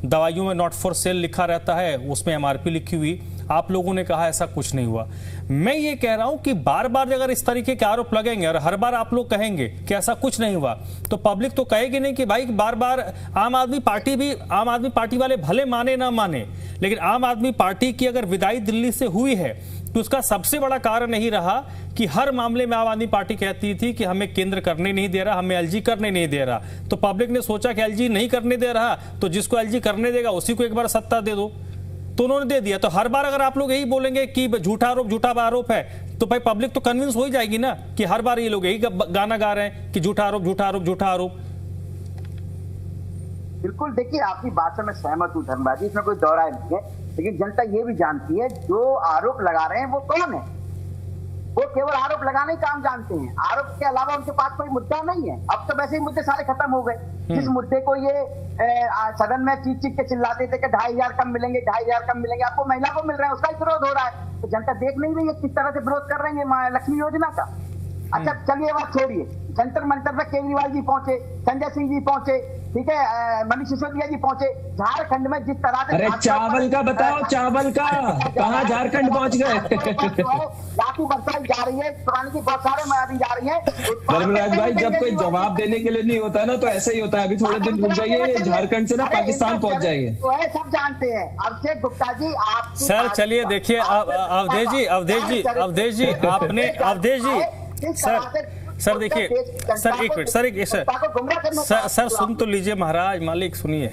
दवाइयों में नॉट फॉर सेल लिखा रहता है, उसमें एमआरपी लिखी हुई, आप लोगों ने कहा ऐसा कुछ नहीं हुआ। मैं ये कह रहा हूं कि बार बार अगर इस तरीके के आरोप लगेंगे और हर बार आप लोग कहेंगे कि ऐसा कुछ नहीं हुआ, तो पब्लिक तो कहेगी नहीं कि भाई बार बार आम आदमी पार्टी वाले भले माने ना माने, लेकिन आम आदमी पार्टी की अगर विदाई दिल्ली से हुई है तो उसका सबसे बड़ा कारण यही रहा कि हर मामले में आम आदमी पार्टी कहती थी कि हमें केंद्र करने नहीं दे रहा, हमें एलजी करने नहीं दे रहा। तो पब्लिक ने सोचा कि एलजी नहीं करने दे रहा तो जिसको एलजी करने देगा उसी को एक बार सत्ता दे दो, तो उन्होंने दे दिया। तो हर बार अगर आप लोग यही बोलेंगे कि झूठा आरोप है, तो भाई पब्लिक तो कन्विंस हो ही जाएगी ना कि हर बार ये लोग यही गाना गा रहे हैं कि झूठा आरोप। बिल्कुल, देखिए आपकी बात से मैं सहमत हूं धर्मराजी, इसमें कोई दौरा नहीं है, लेकिन जनता ये भी जानती है जो आरोप लगा रहे हैं वो कौन है। वो केवल आरोप लगाने ही काम जानते हैं, आरोप के अलावा उनके पास कोई मुद्दा नहीं है। अब तो वैसे ही मुद्दे सारे खत्म हो गए। जिस मुद्दे को ये सदन में चीख के चिल्लाते थे कि 2,500 कम मिलेंगे, 2,500 कम मिलेंगे, आपको महिला को मिल रहे हैं, उसका ही विरोध हो रहा है। तो जनता देख नहीं रही है किस तरह से विरोध कर रहे हैं महालक्ष्मी योजना का। अच्छा चलिए बात छोड़िए, जंतर मंतर में केजरीवाल जी पहुंचे, संजय सिंह जी पहुंचे, ठीक है, मनीष सिसोदिया जी पहुंचे। झारखंड में जिस तरह से, अरे चावल का बताओ, चावल का कहाँ झारखंड पहुंच गए? राशि बरसाई जा रही है, पुरानी की बहुत सारे मयादी जा रही है। धर्मराज भाई, जब कोई जवाब देने के लिए नहीं होता ना तो ऐसे ही होता है। अभी थोड़े दिन रुक जाइए, झारखंड से ना पाकिस्तान पहुंच जाएंगे। तो है, सब जानते हैं। अभिषेक गुप्ता जी आप सर चलिए देखिए, अवधेश जी सर देखिए, सर एक मिनट, सर सुन तो लीजिए महाराज, मालिक सुनिए।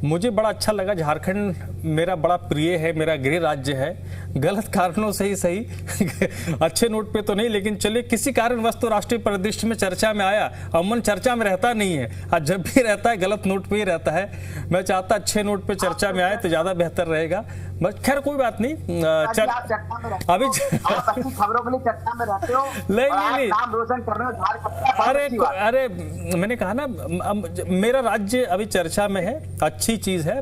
मुझे बड़ा अच्छा लगा, झारखंड मेरा बड़ा प्रिय है, मेरा गृह राज्य है, गलत कारणों से ही सही अच्छे नोट पे तो नहीं, लेकिन चलिए किसी कारणवश तो राष्ट्रीय परिदृश्य में चर्चा में आया। अमन चर्चा में रहता नहीं है, आज जब भी रहता है गलत नोट पे ही रहता है। मैं चाहता अच्छे नोट पे चर्चा में आए तो ज्यादा बेहतर रहेगा, बस खैर कोई बात नहीं। अभी खबरों के लिए चर्चा में रहते हो, नहीं, नाम रोशन कर रहे हो। अरे मैंने कहा ना, मेरा राज्य अभी चर्चा में है, अच्छी चीज है।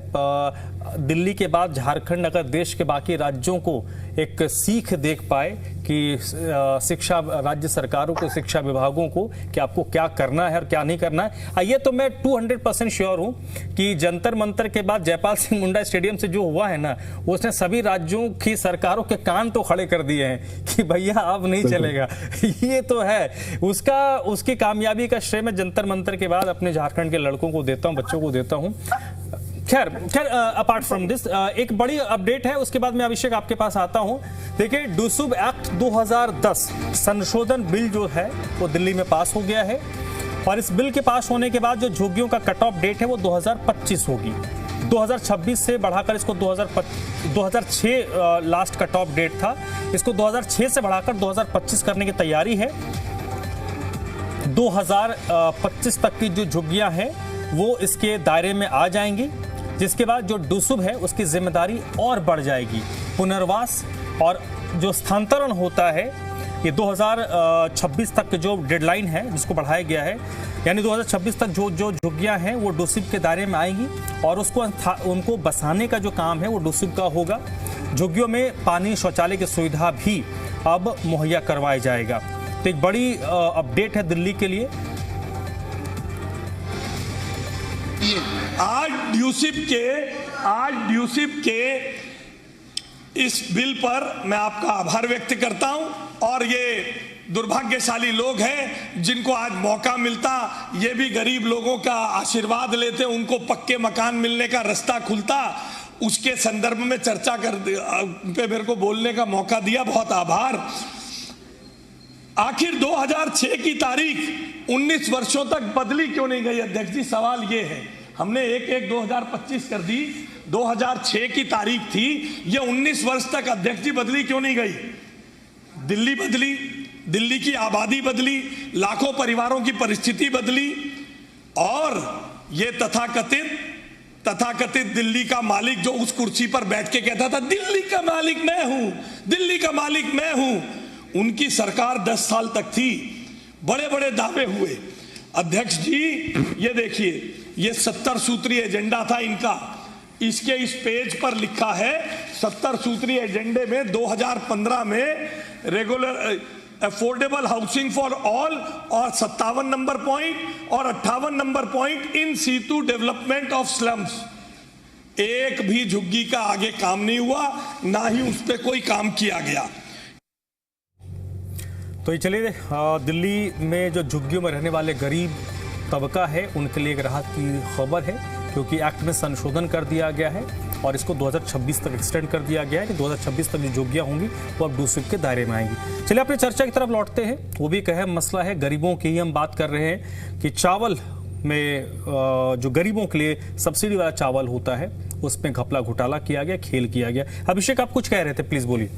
दिल्ली के बाद झारखंड अगर देश के बाकी राज्यों को एक सीख देख पाए कि शिक्षा राज्य सरकारों को, शिक्षा विभागों को कि आपको क्या करना है और क्या नहीं करना है। ये तो मैं 200% श्योर हूं कि जंतर मंतर के बाद जयपाल सिंह मुंडा स्टेडियम से जो हुआ है ना, उसने सभी राज्यों की सरकारों के कान तो खड़े कर दिए हैं कि भैया अब नहीं चलेगा। ये तो है, उसकी कामयाबी का श्रेय मैं जंतर मंतर के बाद अपने झारखंड के लड़कों को देता हूं, बच्चों को देता हूं। खैर अपार्ट फ्रॉम दिस एक बड़ी अपडेट है, उसके बाद मैं अभिषेक आपके पास आता हूं। देखिए, डूसुब एक्ट 2010 संशोधन बिल जो है वो दिल्ली में पास हो गया है, और इस बिल के पास होने के बाद जो झुग्गियों का कट ऑफ डेट है वो 2025 होगी। 2026 से बढ़ाकर इसको 2006 लास्ट कट ऑफ डेट था, इसको 2006 से बढ़ाकर 2025 करने की तैयारी है। 2025 तक की जो झुग्गियां हैं वो इसके दायरे में आ जाएंगी, जिसके बाद जो डूसुब है उसकी जिम्मेदारी और बढ़ जाएगी। पुनर्वास और जो स्थानांतरण होता है, ये 2026 तक जो डेडलाइन है जिसको बढ़ाया गया है, यानी 2026 तक जो झुग्गियां हैं वो डूसुब के दायरे में आएंगी, और उनको बसाने का जो काम है वो डूसुब का होगा। झुग्गियों में पानी, शौचालय की सुविधा भी अब मुहैया करवाया जाएगा। तो एक बड़ी अपडेट है दिल्ली के लिए। आज ड्यूसिब के इस बिल पर मैं आपका आभार व्यक्त करता हूं, और ये दुर्भाग्यशाली लोग हैं जिनको आज मौका मिलता, ये भी गरीब लोगों का आशीर्वाद लेते, उनको पक्के मकान मिलने का रास्ता खुलता, उसके संदर्भ में चर्चा पे मेरे को बोलने का मौका दिया, बहुत आभार। आखिर 2006 की तारीख 19 वर्षों तक बदली क्यों नहीं गई? अध्यक्ष जी, सवाल ये है, हमने 1/1/2025 कर दी, 2006 की तारीख थी, ये 19 वर्ष तक अध्यक्ष जी बदली क्यों नहीं गई? दिल्ली बदली, दिल्ली की आबादी बदली, लाखों परिवारों की परिस्थिति बदली, और ये तथाकथित दिल्ली का मालिक जो उस कुर्सी पर बैठ के कहता था दिल्ली का मालिक मैं हूं, दिल्ली का मालिक मैं हूं, उनकी सरकार 10 साल तक थी, बड़े बड़े दावे हुए। अध्यक्ष जी, ये देखिए, ये 70 सूत्रीय एजेंडा था इनका, इसके इस पेज पर लिखा है 70 सूत्रीय एजेंडे में 2015 में regular affordable housing for all, और 57 नंबर पॉइंट और 58 number point in situ development of slums. एक भी झुग्गी का आगे काम नहीं हुआ, ना ही उस पर कोई काम किया गया। तो ये चलिए, दिल्ली में जो झुग्गियों में रहने वाले गरीब तबका है उनके लिए एक राहत की खबर है, क्योंकि एक्ट में संशोधन कर दिया गया है और इसको 2026 तक एक्सटेंड कर दिया गया है कि 2026 तक जो झुग्गियाँ होंगी वो अब डूसिप के दायरे में आएंगी। चलिए अपने चर्चा की तरफ लौटते हैं। वो भी एक अहम मसला है, गरीबों की ही हम बात कर रहे हैं कि चावल में जो गरीबों के लिए सब्सिडी वाला चावल होता है उसमें घपला घोटाला किया गया, खेल किया गया। अभिषेक, आप कुछ कह रहे थे, प्लीज बोलिए।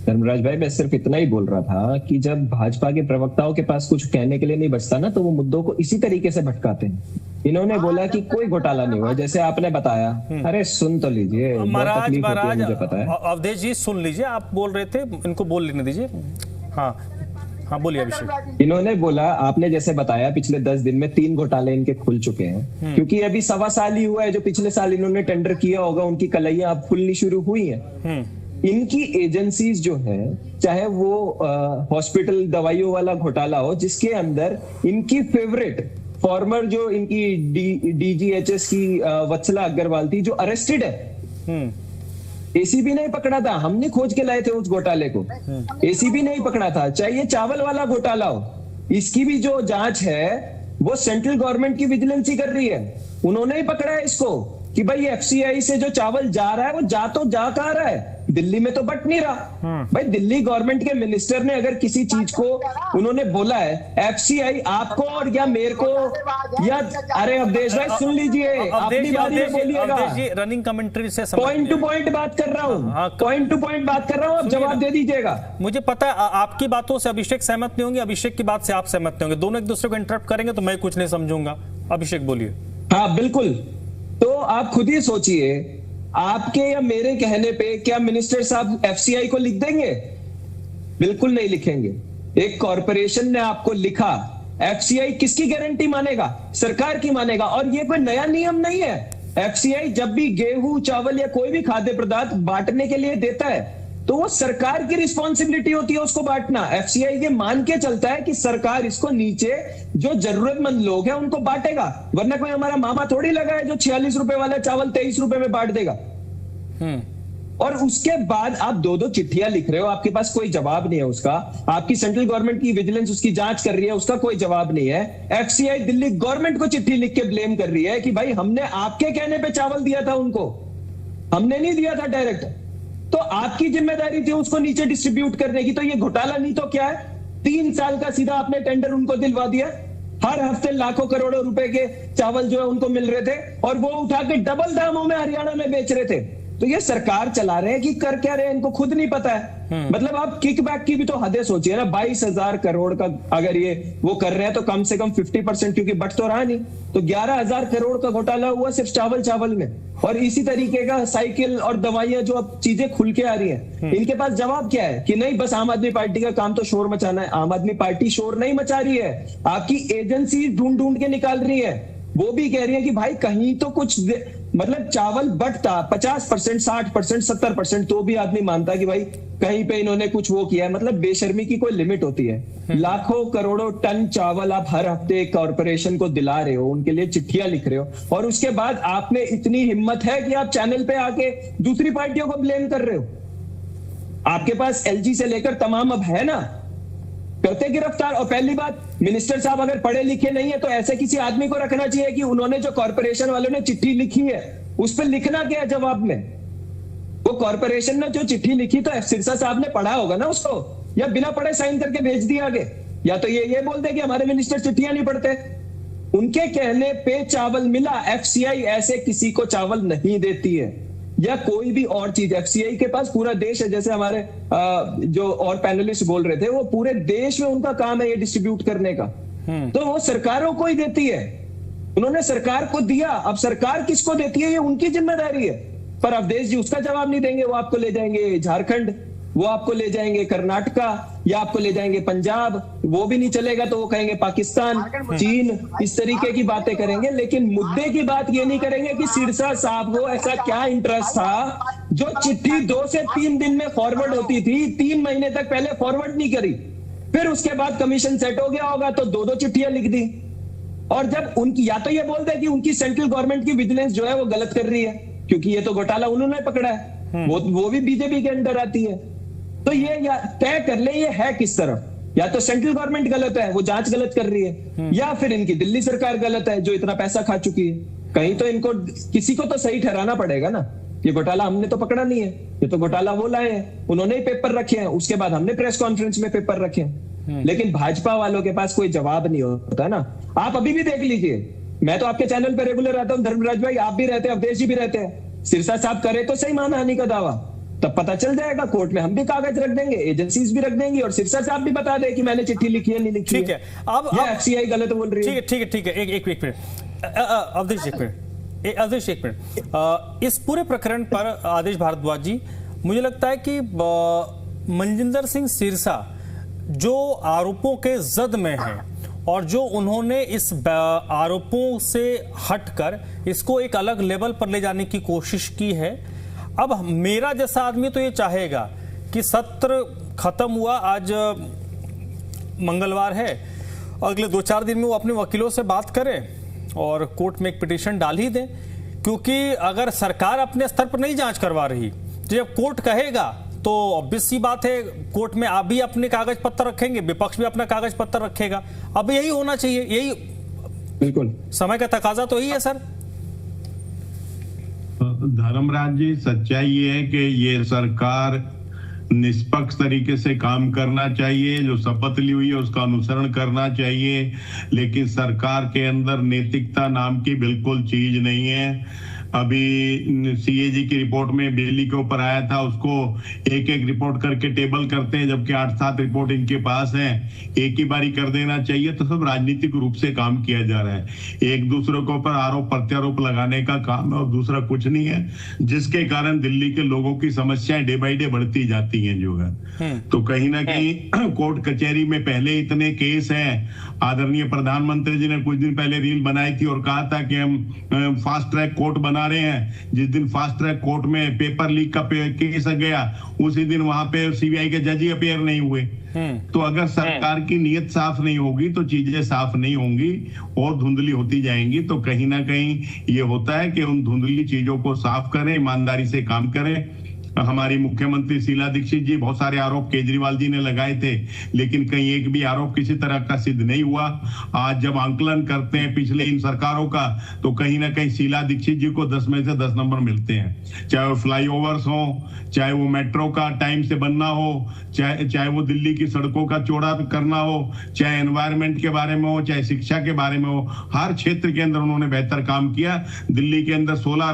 धर्मराज भाई, मैं सिर्फ इतना ही बोल रहा था कि जब भाजपा के प्रवक्ताओं के पास कुछ कहने के लिए नहीं बचता ना, तो वो मुद्दों को इसी तरीके से भटकाते हैं। इन्होंने बोला कि कोई घोटाला नहीं हुआ, जैसे आपने बताया। अरे सुन तो लीजिए, महाराज मुझे पता है। अवधेश जी सुन लीजिए, आप बोल रहे थे, इनको बोल लेने दीजिए। हाँ बोलिए अभिषेक। इन्होंने बोला, आपने जैसे बताया पिछले 10 दिन में 3 घोटाले इनके खुल चुके हैं, क्योंकि अभी 1.25 साल ही हुआ है जो पिछले साल इन्होंने टेंडर किया होगा, उनकी कलैया अब खुलनी शुरू हुई है। इनकी एजेंसीज जो है, चाहे वो हॉस्पिटल दवाइयों वाला घोटाला हो जिसके अंदर इनकी फेवरेट फॉर्मर जो इनकी डीजीएचएस की वत्सला अग्रवाल थी, जो अरेस्टेड है। एसीबी नहीं पकड़ा था, हमने खोज के लाए थे उस घोटाले को। एसीबी नहीं पकड़ा था। चाहे ये चावल वाला घोटाला हो, इसकी भी जो जांच है वो सेंट्रल गवर्नमेंट की विजिलेंस ही कर रही है। उन्होंने ही पकड़ा है इसको कि भाई एफसीआई से जो चावल जा रहा है वो जा कहाँ रहा है, दिल्ली में तो बट नहीं रहा। भाई दिल्ली गवर्नमेंट के मिनिस्टर ने अगर किसी चीज को उन्होंने बोला है, एफसीआई आपको और या मेरे को या, अरे अवधेश भाई सुन लीजिए, अपनी बात में बोलिएगा। रनिंग कमेंट्री से पॉइंट टू पॉइंट बात कर रहा हूँ, पॉइंट टू पॉइंट बात कर रहा हूँ, आप जवाब दे दीजिएगा। मुझे पता है आपकी बातों से अभिषेक सहमत नहीं होंगे, अभिषेक की बात से आप सहमत नहीं होंगे, दोनों एक दूसरे को इंटरप्ट करेंगे तो मैं कुछ नहीं समझूंगा। अभिषेक बोलिए। हाँ बिल्कुल, तो आप खुद ही सोचिए, आपके या मेरे कहने पे क्या मिनिस्टर साहब एफसीआई को लिख देंगे? बिल्कुल नहीं लिखेंगे। एक कॉरपोरेशन ने आपको लिखा, एफसीआई किसकी गारंटी मानेगा? सरकार की मानेगा। और ये कोई नया नियम नहीं है। एफसीआई जब भी गेहूं, चावल या कोई भी खाद्य पदार्थ बांटने के लिए देता है तो वो सरकार की रिस्पॉन्सिबिलिटी होती है उसको बांटना। एफसीआई ये मान के चलता है कि सरकार इसको नीचे जो जरूरतमंद लोग हैं उनको बांटेगा, वरना कोई हमारा मामा थोड़ी लगा है जो 46 रुपए वाला चावल 23 रुपए में बांट देगा। और उसके बाद आप 2-2 चिट्ठियां लिख रहे हो, आपके पास कोई जवाब नहीं है उसका। आपकी सेंट्रल गवर्नमेंट की विजिलेंस उसकी जांच कर रही है, उसका कोई जवाब नहीं है। एफसीआई दिल्ली गवर्नमेंट को चिट्ठी लिख के ब्लेम कर रही है कि भाई हमने आपके कहने पे चावल दिया था उनको, हमने नहीं दिया था डायरेक्ट, तो आपकी जिम्मेदारी थी उसको नीचे डिस्ट्रीब्यूट करने की। तो ये घोटाला नहीं तो क्या है? 3 साल का सीधा आपने टेंडर उनको दिलवा दिया। हर हफ्ते लाखों करोड़ों रुपए के चावल जो है उनको मिल रहे थे और वो उठा के डबल दामों में हरियाणा में बेच रहे थे। तो ये सरकार चला रहे हैं कि कर क्या रहे हैं इनको खुद नहीं पता है। मतलब आप किकबैक की भी तो हदें सोचिए ना। 22,000 करोड़ का अगर ये वो कर रहे हैं तो कम से कम 50%, क्योंकि बट तो रहा नहीं, तो 11,000 करोड़ का घोटाला हुआ सिर्फ चावल में। और इसी तरीके का साइकिल और दवाइयां जो अब चीजें खुल के आ रही हैं, इनके पास जवाब क्या है कि नहीं बस आम आदमी पार्टी का काम तो शोर मचाना है। आम आदमी पार्टी शोर नहीं मचा रही है, आपकी एजेंसी ढूंढ के निकाल रही है। वो भी कह रही है कि भाई कहीं तो कुछ, मतलब चावल बटता 50%, 60%, 70%, तो भी आदमी मानता कि भाई कहीं पे इन्होंने कुछ वो किया है। मतलब बेशर्मी की कोई लिमिट होती है। लाखों करोड़ों टन चावल आप हर हफ्ते कॉर्पोरेशन को दिला रहे हो, उनके लिए चिट्ठियां लिख रहे हो, और उसके बाद आप में इतनी हिम्मत है कि आप चैनल पे आके दूसरी पार्टियों को ब्लेम कर रहे हो। आपके पास एलजी से लेकर तमाम अब है ना, करते गिरफ्तार। और पहली बात, मिनिस्टर साहब अगर पढ़े लिखे नहीं है तो ऐसे किसी आदमी को रखना चाहिए कि उन्होंने जो कॉर्पोरेशन वालों ने चिट्ठी लिखी है उस पर लिखना क्या है जवाब में। वो कॉर्पोरेशन ने जो चिट्ठी लिखी तो सिरसा साहब ने पढ़ा होगा ना उसको, या बिना पढ़े साइन करके भेज दिया आगे। या तो ये बोल दे कि हमारे मिनिस्टर चिट्ठियां नहीं पढ़ते। उनके कहने पे चावल मिला। एफसीआई ऐसे किसी को चावल नहीं देती है, या कोई भी और चीज। एफसीआई के पास पूरा देश है, जैसे हमारे जो और पैनलिस्ट बोल रहे थे, वो पूरे देश में उनका काम है ये डिस्ट्रीब्यूट करने का। तो वो सरकारों को ही देती है। उन्होंने सरकार को दिया, अब सरकार किसको देती है ये उनकी जिम्मेदारी है। पर अवधेश जी उसका जवाब नहीं देंगे। वो आपको ले जाएंगे झारखंड, वो आपको ले जाएंगे कर्नाटका, या आपको ले जाएंगे पंजाब। वो भी नहीं चलेगा तो वो कहेंगे पाकिस्तान, चीन, इस तरीके की बातें करेंगे। लेकिन मुद्दे की बात ये नहीं करेंगे कि सिरसा साहब को ऐसा क्या इंटरेस्ट था जो चिट्ठी 2 से 3 दिन में फॉरवर्ड होती थी, 3 महीने तक पहले फॉरवर्ड नहीं करी, फिर उसके बाद कमीशन सेट हो गया होगा तो 2-2 चिट्ठियां लिख दी। और जब उनकी, या तो ये बोल दे कि उनकी सेंट्रल गवर्नमेंट की विजिलेंस जो है वो गलत कर रही है, क्योंकि ये तो घोटाला उन्होंने पकड़ा है, वो भी बीजेपी के अंडर आती है। तो ये या तय कर ले ये है किस तरफ, या तो सेंट्रल गवर्नमेंट गलत है, वो जांच गलत कर रही है, या फिर इनकी दिल्ली सरकार गलत है जो इतना पैसा खा चुकी है। कहीं तो इनको किसी को तो सही ठहराना पड़ेगा ना। ये घोटाला हमने तो पकड़ा नहीं है, ये तो घोटाला वो लाए हैं, उन्होंने ही पेपर रखे हैं, उसके बाद हमने प्रेस कॉन्फ्रेंस में पेपर रखे हैं। लेकिन भाजपा वालों के पास कोई जवाब नहीं होता ना। आप अभी भी देख लीजिए, मैं तो आपके चैनल पे रेगुलर रहता हूं, धर्मराज भाई आप भी रहते हैं, अवधेश जी भी रहते हैं। सिरसा साहब करे तो सही मानहानि का दावा, तब पता चल जाएगा, कोर्ट में हम भी कागज रख देंगे, एजेंसीज भी रख देंगी, और सिरसा साहब भी बता दे कि मैंने चिट्ठी लिखी है नहीं लिखी। ठीक है, अब एफसीआई गलत बोल रही है। ठीक है, एक मिनट अवधेश, एक मिनट। इस पूरे प्रकरण पर आदेश भारद्वाज जी, मुझे लगता है कि मनजिंदर सिंह सिरसा जो आरोपों के जद में है और जो उन्होंने इस आरोपों से हटकर इसको एक अलग लेवल पर ले जाने की कोशिश की है। अब मेरा जैसा आदमी तो ये चाहेगा कि सत्र खत्म हुआ, आज मंगलवार है, अगले 2-4 दिन में वो अपने वकीलों से बात करें और कोर्ट में एक पिटीशन डाल ही दें, क्योंकि अगर सरकार अपने स्तर पर नहीं जांच करवा रही, तो जब कोर्ट कहेगा तो ऑब्वियस सी बात है, कोर्ट में आप भी अपने कागज पत्तर रखेंगे, विपक्ष भी अपना कागज पत्तर रखेगा। अब यही होना चाहिए, यही बिल्कुल समय का तकाजा तो यही है सर। धर्मराज जी, सच्चाई ये है कि ये सरकार निष्पक्ष तरीके से काम करना चाहिए, जो शपथ ली हुई है उसका अनुसरण करना चाहिए, लेकिन सरकार के अंदर नैतिकता नाम की बिल्कुल चीज नहीं है। अभी सीएजी की रिपोर्ट में बिजली के ऊपर आया था, उसको एक एक रिपोर्ट करके टेबल करते हैं, जबकि 8-7 रिपोर्ट इनके पास हैं। एक ही बारी कर देना चाहिए। तो सब राजनीतिक रूप से काम किया जा रहा है, एक दूसरे के ऊपर आरोप प्रत्यारोप लगाने का काम है और दूसरा कुछ नहीं है, जिसके कारण दिल्ली के लोगों की समस्याएं डे बाई डे बढ़ती जाती हैं जो है। तो कहीं ना कहीं कोर्ट कचहरी में पहले इतने केस हैं। आदरणीय प्रधानमंत्री जी ने कुछ दिन पहले रील बनाई थी और कहा था कि हम फास्ट ट्रैक कोर्ट बना रहे हैं। जिस दिन फास्ट ट्रैक कोर्ट में पेपर लीक का केस गया, उसी दिन वहां पे सीबीआई के जज ही अपेयर नहीं हुए। तो अगर सरकार की नीयत साफ नहीं होगी तो चीजें साफ नहीं होंगी और धुंधली होती जाएंगी। तो कहीं ना कहीं ये होता है कि उन धुंधली चीजों को साफ करें, ईमानदारी से काम करें। हमारी मुख्यमंत्री शीला दीक्षित जी, बहुत सारे आरोप केजरीवाल जी ने लगाए थे, लेकिन कहीं एक भी आरोप किसी तरह का सिद्ध नहीं हुआ। आज जब आंकलन करते हैं पिछले इन सरकारों का, तो कहीं ना कहीं शीला दीक्षित जी को 10 में से 10 नंबर मिलते हैं। चाहे वो फ्लाईओवर्स हो, चाहे वो मेट्रो का टाइम से बनना हो, चाहे वो दिल्ली की सड़कों का चौड़ा करना हो, चाहे एनवायरमेंट के बारे में हो, चाहे शिक्षा के बारे में हो, हर क्षेत्र के अंदर उन्होंने बेहतर काम किया। दिल्ली के अंदर 16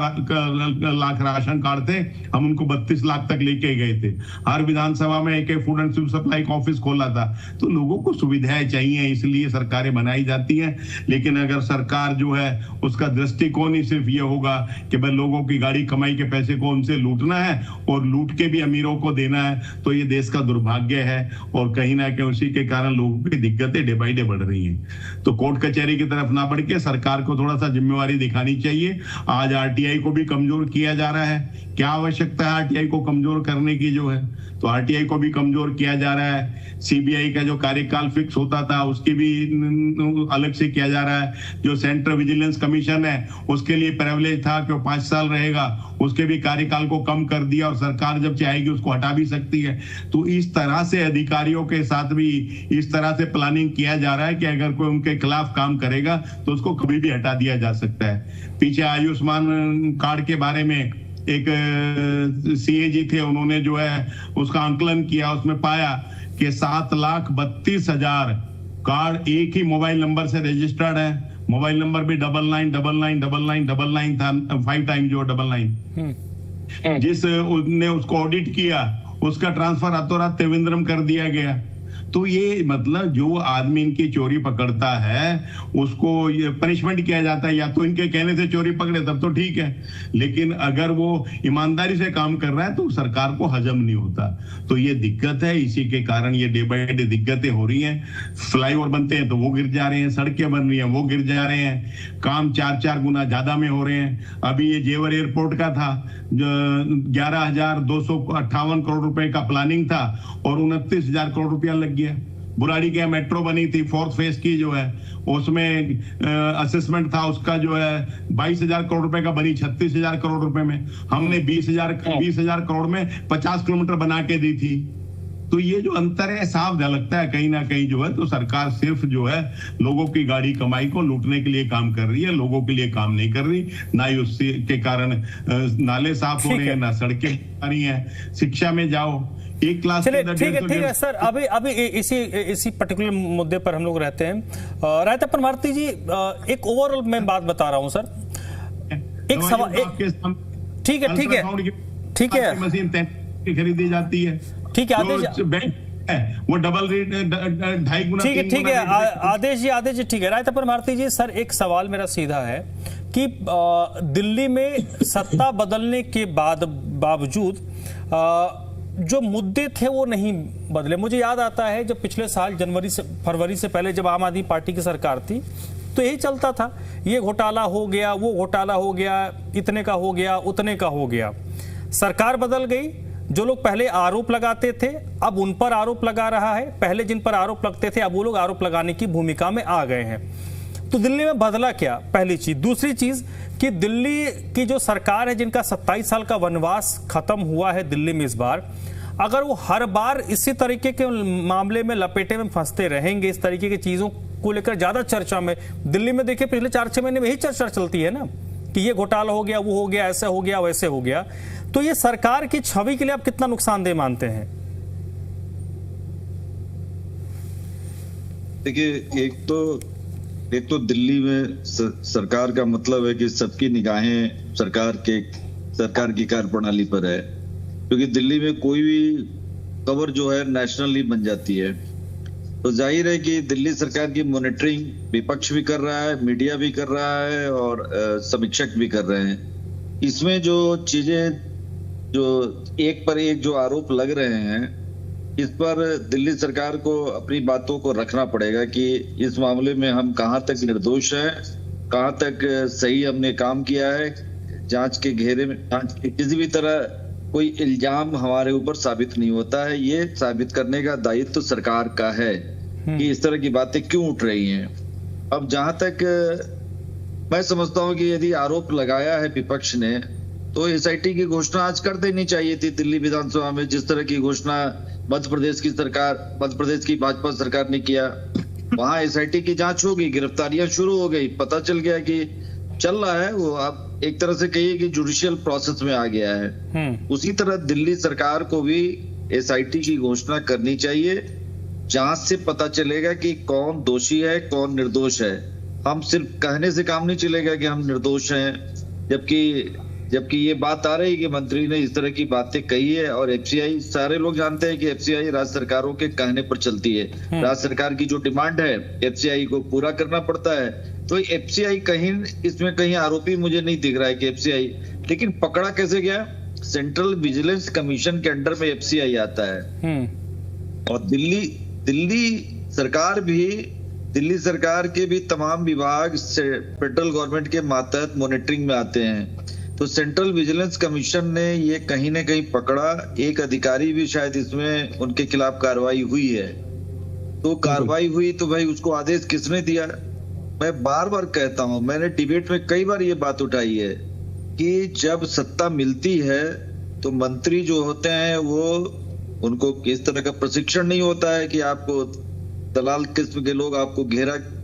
लाख राशन कार्ड थे, हम उनको 32 लाख तक लेके गए थे। हर विधानसभा में एक फूड एंड सिविल सप्लाई का ऑफिस खोला था। तो लोगों को सुविधाएं चाहिए, इसलिए सरकारें बनाई जाती हैं। लेकिन अगर सरकार जो है उसका दृष्टिकोण ही सिर्फ ये होगा कि भाई लोगों की गाड़ी कमाई के पैसे को उनसे लूटना है और लूट के भी अमीरों को देना है, तो ये देश का दुर्भाग्य है और कहीं ना कहीं उसी के कारण लोगों की दिक्कतें डे बाई डे बढ़ रही हैं। तो कोर्ट कचहरी की तरफ ना बढ़ के सरकार को थोड़ा सा जिम्मेवारी दिखानी चाहिए। आज आरटीआई को भी कमजोर किया जा रहा है। क्या आवश्यकता है आरटीआई को कमजोर करने की जो है, तो आरटीआई को भी कमजोर किया जा रहा है। सीबीआई का जो कार्यकाल फिक्स होता था उसकी भी अलग से किया जा रहा है। जो सेंट्रल विजिलेंस कमीशन है उसके लिए प्रिविलेज था कि वो 5 साल रहेगा, उसके भी कार्यकाल को कम कर दिया और सरकार जब चाहेगी उसको हटा भी सकती है। तो इस तरह से अधिकारियों के साथ भी इस तरह से प्लानिंग किया जा रहा है कि अगर कोई उनके खिलाफ काम करेगा तो उसको कभी भी हटा दिया जा सकता है। पीछे आयुष्मान कार्ड के बारे में एक सीएजी थे, उन्होंने जो है उसका आंकलन किया, उसमें पाया कि 7,32,000 कार्ड एक ही मोबाइल नंबर से रजिस्टर्ड है। मोबाइल नंबर भी 99999999 था, 5 टाइम जो 99। जिस उसने उसको ऑडिट किया उसका ट्रांसफर रातों रात त्रिवेंद्रम कर दिया गया। तो ये मतलब जो आदमी इनकी चोरी पकड़ता है उसको ये पनिशमेंट किया जाता है। या तो इनके कहने से चोरी पकड़े तब तो ठीक है, लेकिन अगर वो ईमानदारी से काम कर रहा है तो सरकार को हजम नहीं होता। तो ये दिक्कत है, इसी के कारण ये डे बाई डे दिक्कतें हो रही हैं। फ्लाईओवर बनते हैं तो वो गिर जा रहे हैं, सड़कें बन रही हैं वो गिर जा रहे हैं, काम 4-4 गुना ज्यादा में हो रहे हैं। अभी ये जेवर एयरपोर्ट का था, 11,258 करोड़ रुपए का प्लानिंग था और 29,000 करोड़ रुपया लग गया। बुराड़ी के मेट्रो बनी थी 4th फेज की जो है, उसमें असेसमेंट था उसका जो है 22,000 करोड़ रुपए का, बनी 36,000 करोड़ रुपए में। हमने 20,000 करोड़ में 50 किलोमीटर बना के दी थी। तो ये जो अंतर है साफ झलकता है कहीं ना कहीं जो है। तो सरकार सिर्फ जो है लोगों की गाड़ी कमाई को लूटने के लिए काम कर रही है, लोगों के लिए काम नहीं कर रही। ना ही उसके के कारण नाले साफ हो रहे हैं, ना सड़कें आ रही हैं। शिक्षा में जाओ, एक क्लास ठीक है सर, अभी इसी पर्टिकुलर मुद्दे पर हम लोग रहते हैं। रायतप्पन भारती जी, एक ओवरऑल मैं बात बता रहा हूं सर, एक सवाल, ठीक है मशीन खरीदी जाती है, ठीक है आदेश, वो डबल रेट 2.5 गुना, ठीक है आदेश जी, ठीक है। रायतप्पन भारती जी, सर एक सवाल मेरा सीधा है कि दिल्ली में सत्ता बदलने के बावजूद जो मुद्दे थे वो नहीं बदले। मुझे याद आता है जब पिछले साल फरवरी से पहले जब आम आदमी पार्टी की सरकार थी तो यही चलता था, ये घोटाला हो गया, वो घोटाला हो गया, इतने का हो गया, उतने का हो गया। सरकार बदल गई, जो लोग पहले आरोप लगाते थे अब उन पर आरोप लगा रहा है, पहले जिन पर आरोप लगते थे अब वो लोग आरोप लगाने की भूमिका में आ गए हैं। तो दिल्ली में बदला क्या, पहली चीज। दूसरी चीज कि दिल्ली की जो सरकार है जिनका 27 साल का वनवास खत्म हुआ है दिल्ली में इस बार, अगर वो हर बार इसी तरीके के मामले में लपेटे में फंसते रहेंगे, इस तरीके की चीजों को लेकर ज्यादा चर्चा में, दिल्ली में देखिए पिछले 4-6 महीने में यही चर्चा चलती है ना कि ये घोटाला हो गया, वो हो गया, ऐसा हो गया, वैसे हो गया। तो ये सरकार की छवि के लिए आप कितना नुकसानदेह मानते हैं? देखिए, एक तो दिल्ली में सरकार का मतलब है कि सबकी निगाहें सरकार की कार्यप्रणाली पर है, क्योंकि दिल्ली में कोई भी खबर जो है नेशनली बन जाती है। तो जाहिर है कि दिल्ली सरकार की मॉनिटरिंग विपक्ष भी कर रहा है, मीडिया भी कर रहा है और समीक्षक भी कर रहे हैं। इसमें जो चीजें जो एक पर एक जो आरोप लग रहे हैं, इस पर दिल्ली सरकार को अपनी बातों को रखना पड़ेगा कि इस मामले में हम कहां तक निर्दोष हैं, कहां तक सही हमने काम किया है। जांच के घेरे में किसी भी तरह कोई इल्जाम हमारे ऊपर साबित नहीं होता है। ये साबित करने का दायित्व तो सरकार का है कि इस तरह की बातें क्यों उठ रही हैं। अब जहां तक मैं समझता हूं कि यदि आरोप लगाया है विपक्ष ने तो एसआईटी की घोषणा आज कर देनी चाहिए थी दिल्ली विधानसभा में, जिस तरह की घोषणा मध्य प्रदेश की भाजपा सरकार ने किया। वहां एसआईटी की जांच होगी, गिरफ्तारियां शुरू हो गई, पता चल गया कि चल रहा है वो, आप एक तरह से कहिए कि जुडिशियल प्रोसेस में आ गया है। उसी तरह दिल्ली सरकार को भी एसआईटी की घोषणा करनी चाहिए। जांच से पता चलेगा कि कौन दोषी है, कौन निर्दोष है। हम सिर्फ कहने से काम नहीं चलेगा कि हम निर्दोष हैं, जबकि ये बात आ रही है कि मंत्री ने इस तरह की बातें कही है। और एफसीआई, सारे लोग जानते हैं कि एफसीआई राज्य सरकारों के कहने पर चलती है। राज्य सरकार की जो डिमांड है एफसीआई को पूरा करना पड़ता है। तो एफसीआई कहीं इसमें कहीं आरोपी मुझे नहीं दिख रहा है कि एफसीआई, लेकिन पकड़ा कैसे गया? सेंट्रल विजिलेंस कमीशन के अंडर में एफसीआई आता है। और दिल्ली सरकार के भी तमाम विभाग से फेडरल गवर्नमेंट के मातहत मॉनिटरिंग में आते हैं। तो सेंट्रल विजिलेंस कमीशन ने ये कहीं ना कहीं पकड़ा, एक अधिकारी भी शायद इसमें उनके खिलाफ कार्रवाई हुई है। तो कार्रवाई हुई तो भाई उसको आदेश किसने दिया? मैं बार बार कहता हूं, मैंने डिबेट में कई बार ये बात उठाई है कि जब सत्ता मिलती है तो मंत्री जो होते हैं वो, उनको किस तरह का प्रशिक्षण नहीं होता है कि आपको दलाल किस्म के लोग आपको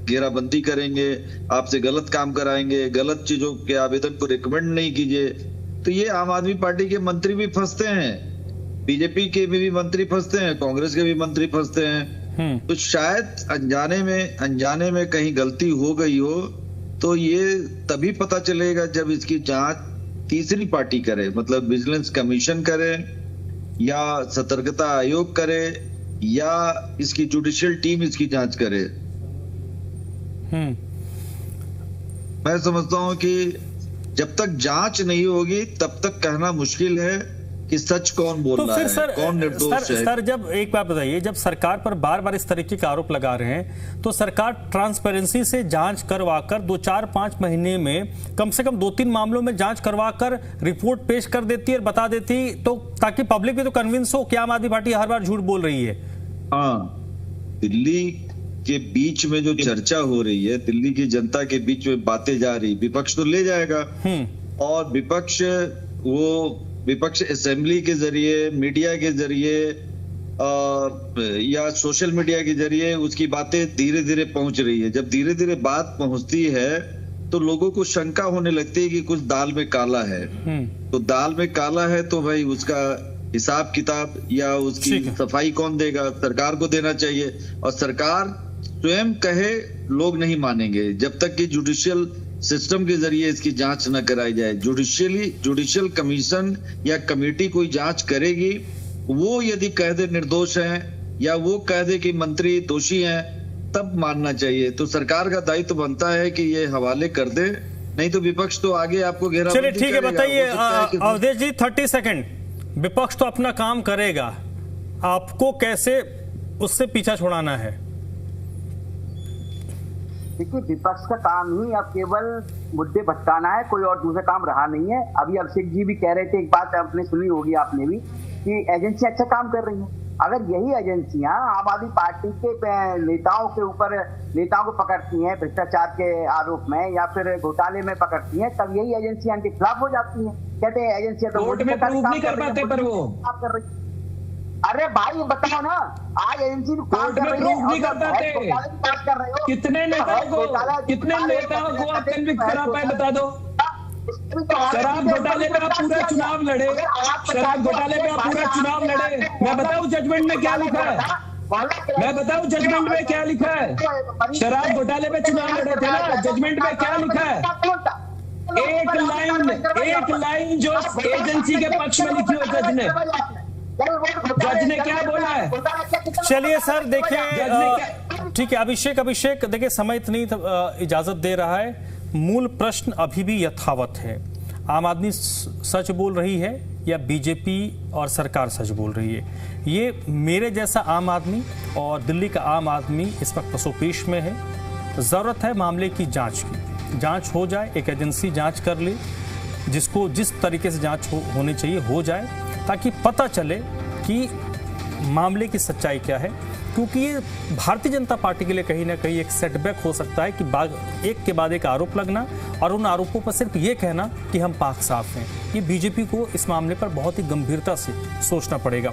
घेराबंदी करेंगे, आपसे गलत काम कराएंगे, गलत चीजों के आवेदन को रिकमेंड नहीं कीजिए। तो ये आम आदमी पार्टी के मंत्री भी फंसते हैं, बीजेपी के भी मंत्री फंसते हैं, कांग्रेस के भी मंत्री फंसते हैं। तो शायद अनजाने में कहीं गलती हो गई हो, तो ये तभी पता चलेगा जब इसकी जांच तीसरी पार्टी करे, मतलब विजिलेंस कमीशन करे या सतर्कता आयोग करे या इसकी जुडिशियल टीम इसकी जांच करे। मैं समझता हूं कि जब तक जांच नहीं होगी तब तक कहना मुश्किल है कि सच कौन बोल रहा है, कौन निर्दोष है। सर, जब एक बात बताइए, जब सरकार पर बार बार इस तरीके के आरोप लगा रहे हैं तो सरकार ट्रांसपेरेंसी से जांच करवाकर 2-4-5 महीने में कम से कम 2-3 मामलों में जांच करवाकर रिपोर्ट पेश कर देती है और बता देती, तो ताकि पब्लिक भी तो कन्विंस हो कि आम आदमी पार्टी हर बार झूठ बोल रही है। हाँ, दिल्ली के बीच में जो चर्चा हो रही है, दिल्ली की जनता के बीच में बातें जा रही, विपक्ष तो ले जाएगा और विपक्ष असेंबली के जरिए, मीडिया के जरिए या सोशल मीडिया के जरिए उसकी बातें धीरे धीरे पहुंच रही है। जब धीरे धीरे बात पहुंचती है तो लोगों को शंका होने लगती है कि कुछ दाल में काला है। तो दाल में काला है तो भाई उसका हिसाब किताब या उसकी सफाई कौन देगा? सरकार को देना चाहिए। और सरकार स्वयं कहे लोग नहीं मानेंगे जब तक कि जुडिशियल सिस्टम के जरिए इसकी जांच न कराई जाए। जुडिशियल कमीशन या कमेटी कोई जांच करेगी, वो यदि कह दे निर्दोष हैं या वो कह दे कि मंत्री दोषी हैं, तब मानना चाहिए। तो सरकार का दायित्व बनता है कि ये हवाले कर दे, नहीं तो विपक्ष तो आगे आपको घेरा। चलिए ठीक है, बताइए अवधेश जी 30 सेकंड। विपक्ष तो अपना काम करेगा, आपको कैसे उससे पीछा छुड़ाना है? देखिए, विपक्ष का काम ही अब केवल मुद्दे भटकाना है, कोई और दूसरा काम रहा नहीं है। अभी अभिषेक जी भी कह रहे थे, एक बात आपने सुनी होगी आपने भी, कि एजेंसियां अच्छा काम कर रही हैं। अगर यही एजेंसियां आम आदमी पार्टी के नेताओं को पकड़ती हैं भ्रष्टाचार के आरोप में या फिर घोटाले में पकड़ती हैं, तब यही एजेंसियां इनके खिलाफ हो जाती हैं। कहते हैं एजेंसियां तो कोर्ट में प्रूफ नहीं कर पाते, पर वो कर रही। अरे भाई बताओ ना, आज एजेंसी काम कर रही है, नहीं कर पाते। कितने नेताओं को आप कन्विक्ट करा पाए, बता दो। शराब घोटाले पे आप पूरा चुनाव लड़े, मैं बताऊं जजमेंट में क्या लिखा है? शराब घोटाले पे चुनाव लड़े थे ना, जजमेंट में क्या लिखा है? एक लाइन जो एजेंसी के पक्ष में लिखी हो जज ने क्या बोला है? चलिए सर, देखिए ठीक है अभिषेक देखिए समय इतनी इजाजत दे रहा है। मूल प्रश्न अभी भी यथावत है, आम आदमी सच बोल रही है या बीजेपी और सरकार सच बोल रही है? ये मेरे जैसा आम आदमी और दिल्ली का आम आदमी इस वक्त पसोपेश में है। जरूरत है मामले की जांच हो जाए, एक एजेंसी जांच कर ले, जिसको जिस तरीके से जांच होनी चाहिए हो जाए, ताकि पता चले कि मामले की सच्चाई क्या है। क्योंकि ये भारतीय जनता पार्टी के लिए कहीं ना कहीं एक सेटबैक हो सकता है कि एक के बाद एक आरोप लगना और उन आरोपों पर सिर्फ ये कहना कि हम पाक साफ हैं। ये बीजेपी को इस मामले पर बहुत ही गंभीरता से सोचना पड़ेगा।